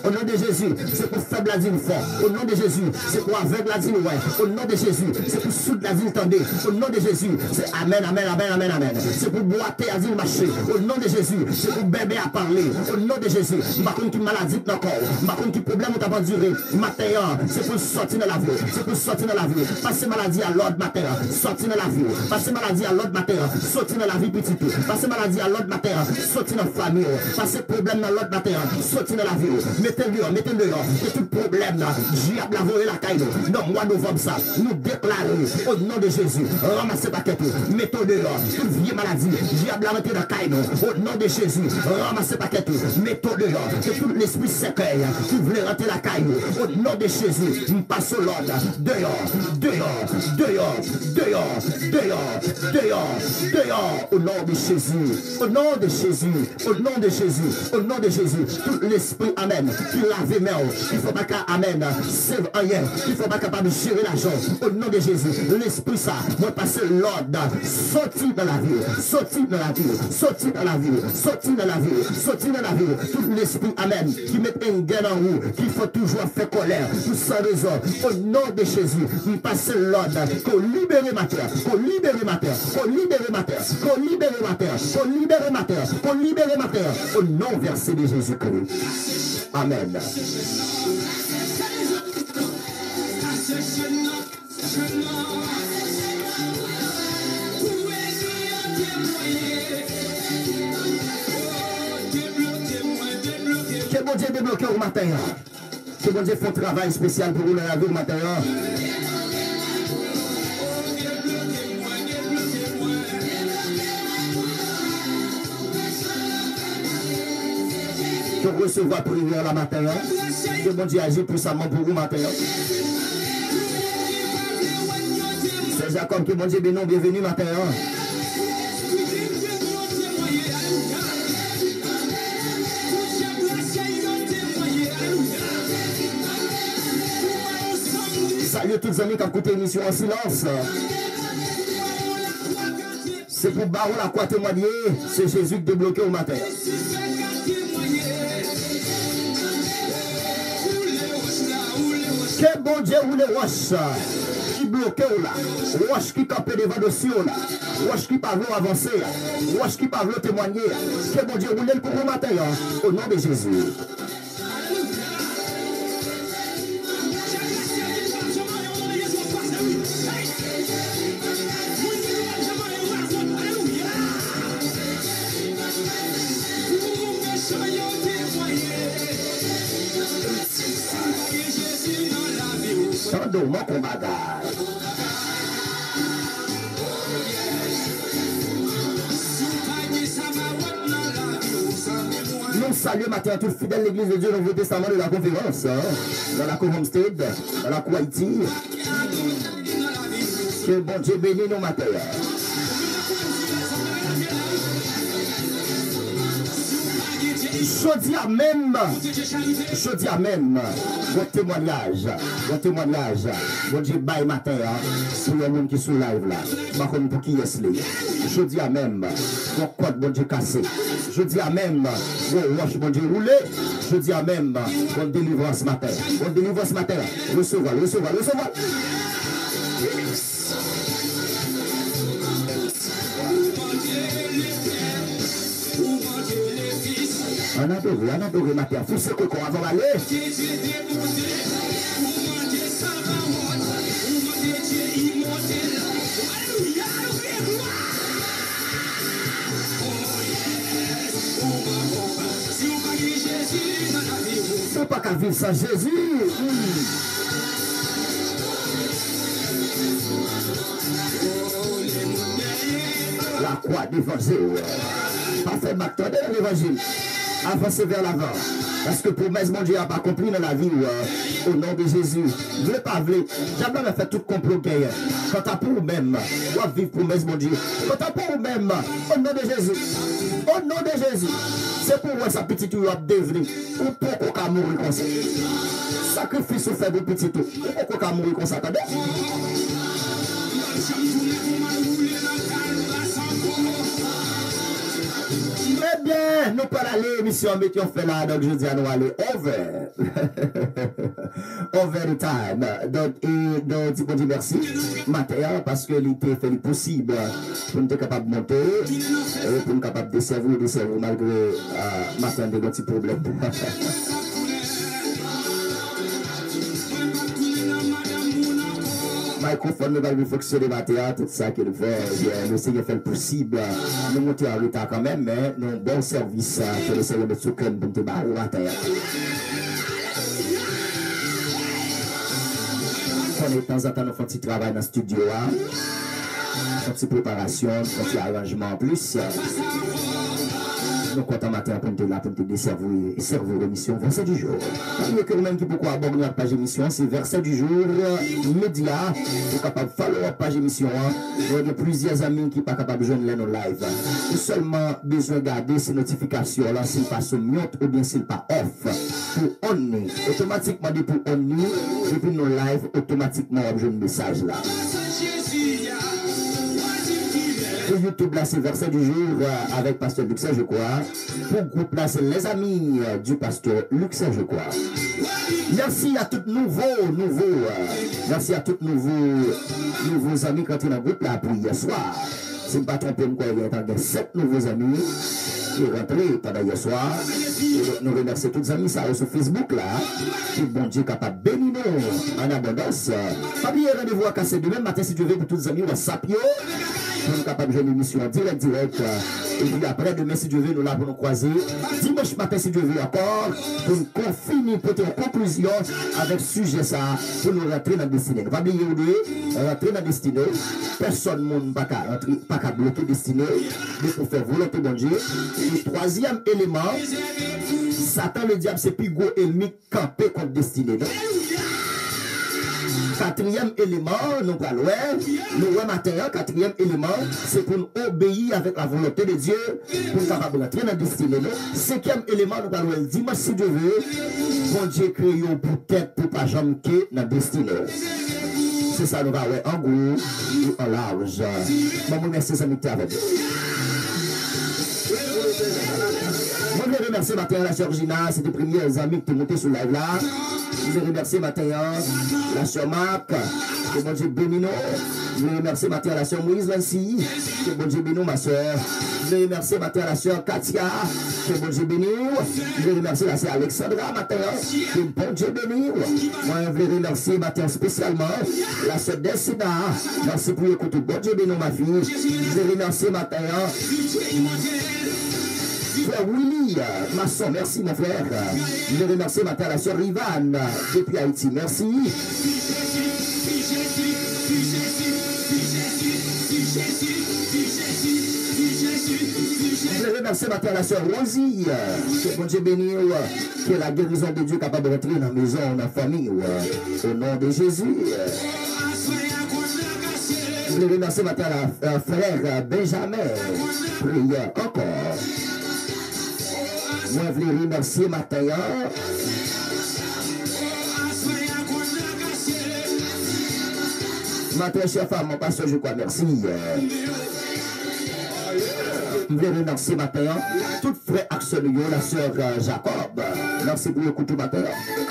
au nom de Jésus, c'est pour faible la dîme fort, au nom de Jésus, c'est pour aveugle la dîme ouais, au nom de Jésus, c'est pour soude la dîme tendez, au nom de Jésus, c'est amen, amen, amen, amen, amen, c'est pour boiter la dîme marcher, au nom de Jésus, c'est pour bébé à parler, au nom de Jésus, par contre qui maladie dans le corps, par contre qui problème ou t'as pas duré, matin, c'est pour sortir de la vie, c'est pour sortir de la vie, passer maladie à l'ordre matin, sortir de la vie, passer maladie à l'ordre matin, sortir de la vie petite, passer maladie à l'ordre matin, sortir de la famille, passer problème dans l'ordre matin, sortir de la vie, mettez-le, et tout problème là, diable a volé la caille, non, mois de novembre ça, nous déclarons au nom de Jésus, ramassez paquet, mettez dehors, toute vieille maladie, diable a rentré dans la caille, au nom de Jésus, ramassez paquet, mettez dehors, que tout l'esprit sécueil, qui voulait rentrer la caille, au nom de Jésus, nous passons l'ordre, dehors, dehors, dehors, dehors, dehors, dehors, dehors, au nom de Jésus, au nom de Jésus, au nom de Jésus, au nom de Jésus, tout l'esprit, amen, qui lave main, il faut pas qu'à, amen, c'est rien, il faut pas capable de gérer l'argent, au nom de Jésus, l'esprit ça, moi passer l'ordre, sortir dans la vie, sortir dans la vie, sortir dans la vie, sortir dans la vie, sortir dans la vie, tout l'esprit, amen, qui met une guerre en vous, qu'il faut toujours faire colère, tout sans raison, au nom de Jésus, nous passons l'ordre, qu'on libère ma terre, qu'on libère ma terre, qu'on libère ma terre, qu'on libère ma terre, qu'on libère ma terre, qu'on libère ma terre, au nom versé de Jésus-Christ. Amen. Que bon Dieu débloque au matin. Que bon Dieu fait un travail spécial pour vous dans la vie au matin. Que recevoir prière la matin. Que bon Dieu agit puissamment pour vous matin. C'est Jacob que bon Dieu bénit, bienvenue matin. Salut tous les amis qui ont écouté l'émission en silence. C'est pour Baron la quoi témoigner, c'est Jésus qui débloqué au matin. Que bon Dieu ou les roches qui bloquent là, roches qui campent devant le ciel là, roches qui pas veulent avancer, roches qui pas veulent témoigner. Que bon Dieu roule le pour au matin, au nom de Jésus. Mon combat. Nous saluons matin tout fidèle de l'église de Dieu dans le Nouveau Testament de la conférence, dans la Homestead, dans la Haïti. Que bon Dieu bénisse nos matins. Je dis à même, votre témoignage, bon Dieu, bye matin, pour les gens qui sont live là, par contre, pour qui est-ce là, je dis à même, mon code, bon Dieu, cassé, je dis à même, mon roche, bon Dieu, roulé, je dis à même, bon délivrance matin, recevoir. On adore ma terre. Faut se coco avant d'aller. C'est pas qu'à vivre sans Jésus. La croix d'évangile. Pas fait bâton de l'évangile. Avancez vers l'avant. Parce que promesse, mon Dieu, n'a pas accompli dans la vie, au nom de Jésus. Vle pas vle. Jamais fait tout complot gagnant. Quand t'as pour vous-même, ou à vivre promesse, mon Dieu. Quand t'as pour vous-même, au nom de Jésus. Au nom de Jésus. C'est pour moi, sa petite ou à devenir. Ou pour qu'on mourir comme ça. Sacrifice ou fait de petit tout. Ou pour qu'on mourir comme ça. Eh bien, nous pas aller l'émission, mais on fait là, donc je dis à nous aller over. Over the time. Donc, et donc, dis merci, Mathéa, parce que l'été fait le possible pour nous être capable de monter, et pour nous capable de desservir malgré matin des petits problèmes. Microphone ne va pas fonctionner matin, tout ça qu'il fait, le Seigneur fait le possible. Nous montons en retard quand même, mais nous avons un bon service que le Seigneur met sous cœur pour nous barrer matin. On est de temps en temps, nous faisons un petit travail dans le studio, une petite préparation, un petit arrangement en plus. Nous comptons matin pour nous là, pour nous desservir et servir l'émission verset du jour. Il y a que vous-même qui pourquoi aborder notre page émission, c'est verset du jour, média, pour capable de follow la page émission. Il y a plusieurs amis qui ne sont pas capables de joindre nos live. Ou seulement besoin de garder ces notifications là, s'il pas sur mute ou bien s'il pas off. Pour on automatiquement, pour on et puis nos live, automatiquement, on a un message là. Pour YouTube, là, c'est verset du jour avec Pasteur Luxer, je crois. Pour groupe, là, c'est les amis du Pasteur Luxer, je crois. Merci à tous merci à tous nouveaux amis qui sont dans le groupe là pour hier soir. Si je ne me trompe pas, il y a 7 nouveaux amis qui sont rentrés pendant hier soir. Et nous remercions tous les amis ça sur Facebook là. Que bon Dieu capable de bénir nous en abondance. Pas bien rendez-vous à casser demain matin si tu veux pour tous les amis WhatsApp. Nous sommes capables de jouer une émission en direct. Et puis après, demain, si Dieu veut, nous là pour nous croiser. Dimanche matin, si Dieu veut encore, pour nous confiner, pour une conclusion avec ce sujet ça, pour nous rentrer dans la destinée. Nous ne pas oublier rentrer dans la destinée. Personne ne peut pas bloquer la destinée, mais pour faire volonté de Dieu. Et le troisième élément, Satan, le diable, c'est plus gros ennemi campé contre la destinée. Quatrième élément, nous parlons, nous matin, quatrième élément, c'est pour nous obéir avec la volonté de Dieu, pour nous capable d'entrer dans la destinée. Cinquième élément, nous parlons, dimanche si Dieu veut, bon Dieu crée pour tête, pour pas jamais dans la destinée. C'est ça, nous parlons en gros et en large. Bon, je remercie les amis avec vous. Je voulais remercier matin la sœur Gina, c'est les premiers amis qui sont montés sur le live là. Je voulais remercier matin la sœur Marc, que bon Dieu bénisse nous. Je voulais remercier matin la sœur Moïse Lancy, que bon Dieu bénisse ma sœur. Je voulais remercier matin la sœur Katia, que bon Dieu bénisse. Je voulais remercier la sœur Alexandra matin, que bon Dieu bénisse. Moi, je voulais remercier matin spécialement la sœur Dessina. Merci pour écouter. Bon Dieu bénisse ma fille. Je voulais remercier matin. Frère Willy, ma soeur, merci mon frère. Je veux remercier ma la soeur Ivan depuis Haïti. Merci. Je veux remercier ma la soeur Rosie. Que bon Dieu bénisse, que la guérison de Dieu capable de rentrer dans la maison, dans la famille. Au nom de Jésus. Je veux remercier ma frère Benjamin. Prière encore. Moi, je voulais remercier matin. Ma très chère femme, mon pasteur, je crois, merci. Je voulais remercier matin tout frère Axel, la sœur Jacob. Merci pour le coup de matin.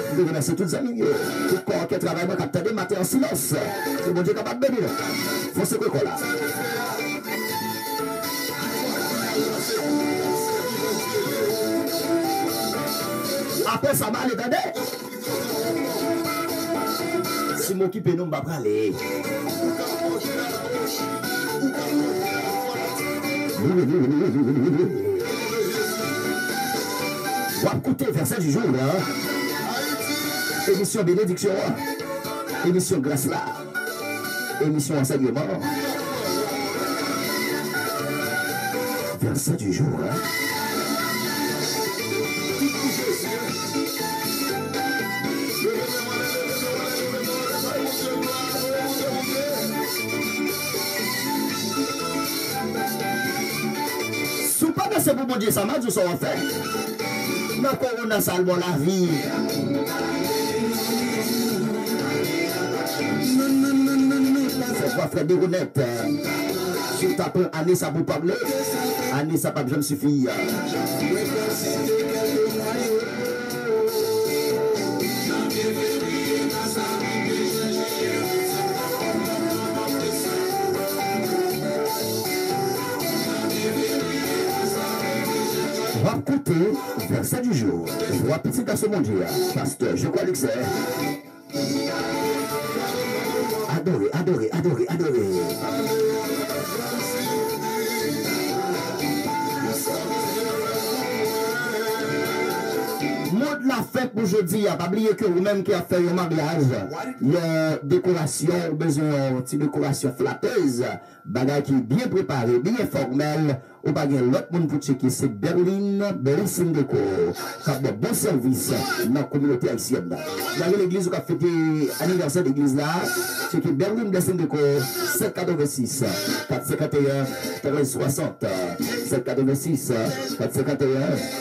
Je voulais remercier tous les amis. Tout le corps qui travaille, moi, qui a matin en silence. C'est bon Dieu capable de bénir. Faut se quoi là. Après ça, mal attendez. Si m'occupe nous, va parler. On va écouter verset du jour. Émission bénédiction. Émission grâce là. Émission enseignement. Verset du jour. bon Dieu, ça m'a dit ça en fait. Mais corona, ça le bon la vie. C'est quoi faire des rounettes? Si tu apprends année ça pour parler, année ça pas besoin de suffire. On va écouter verset du jour. Je vois petit garçon mon Dieu, pasteur, je crois que c'est. Adorez, adorez, adorez, adorez. Mode la fête pour jeudi, pas oublier que vous-même qui a fait un mariage, il y a décoration, besoin de décoration flatteuse, bagage qui est bien préparé, bien formel. Ou pas l'autre monde pour checker, c'est Berlin Blessing Déco, qui a de bons services dans la communauté haïtienne. Vous avez l'église qui a fêté l'anniversaire de l'église là, c'est que Berlin Blessing Déco, 786 451 1360, 786 451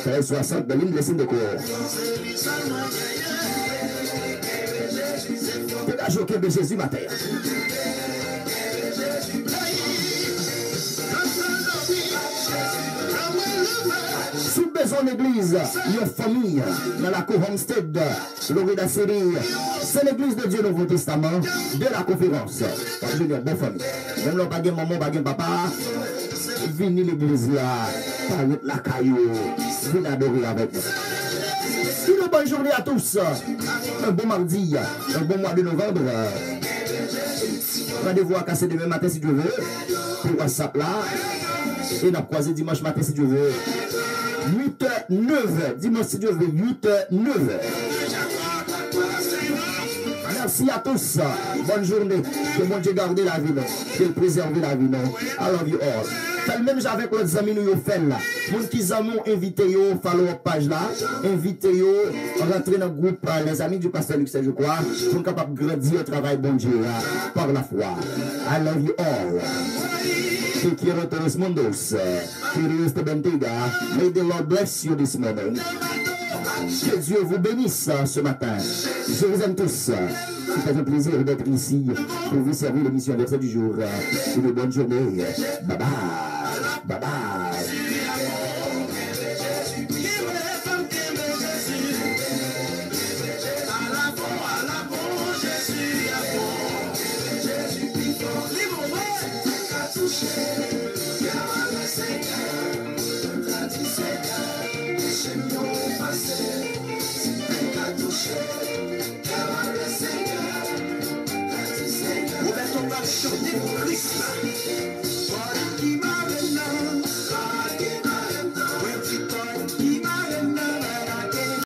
1360, Berlin Blessing Déco. C'est la journée de Jésus matin. Sous besoin d'église, une famille dans la cour Homestead, Florida City, c'est l'église de Dieu Nouveau Testament de la conférence. Je veux dire, bonne famille. Même là, pas de maman, pas de papa, venez l'église là, parlez la caillou, venez adorer avec nous. Une bonne journée à tous. Un bon mardi, un bon mois de novembre. Rendez-vous à casser demain matin si Dieu veut, pour WhatsApp là. Et on a croisé dimanche matin si Dieu veut. 8h-9h. Dimanche si Dieu veut. 8h-9h. Merci à tous. Bonne journée. Que mon Dieu garde la vie. Que préserve la vie. I love you all. Fait même avec l'autre amis nous fait là. Mon qui amis invité yo follow page là, invité yo rentrer dans le groupe les amis du pasteur Luc, je crois, pour capable grandir au travail bon Dieu là, par la foi. I love you all. Te quiero todos mundos. Queridos te bendiga. May the Lord bless you this morning. Que Dieu vous bénisse ce matin. Je vous aime tous. C'est un plaisir d'être ici pour vous servir l'émission verset du jour. Une bonne journée. Bye bye. Bye bye. Chanter pour Christ.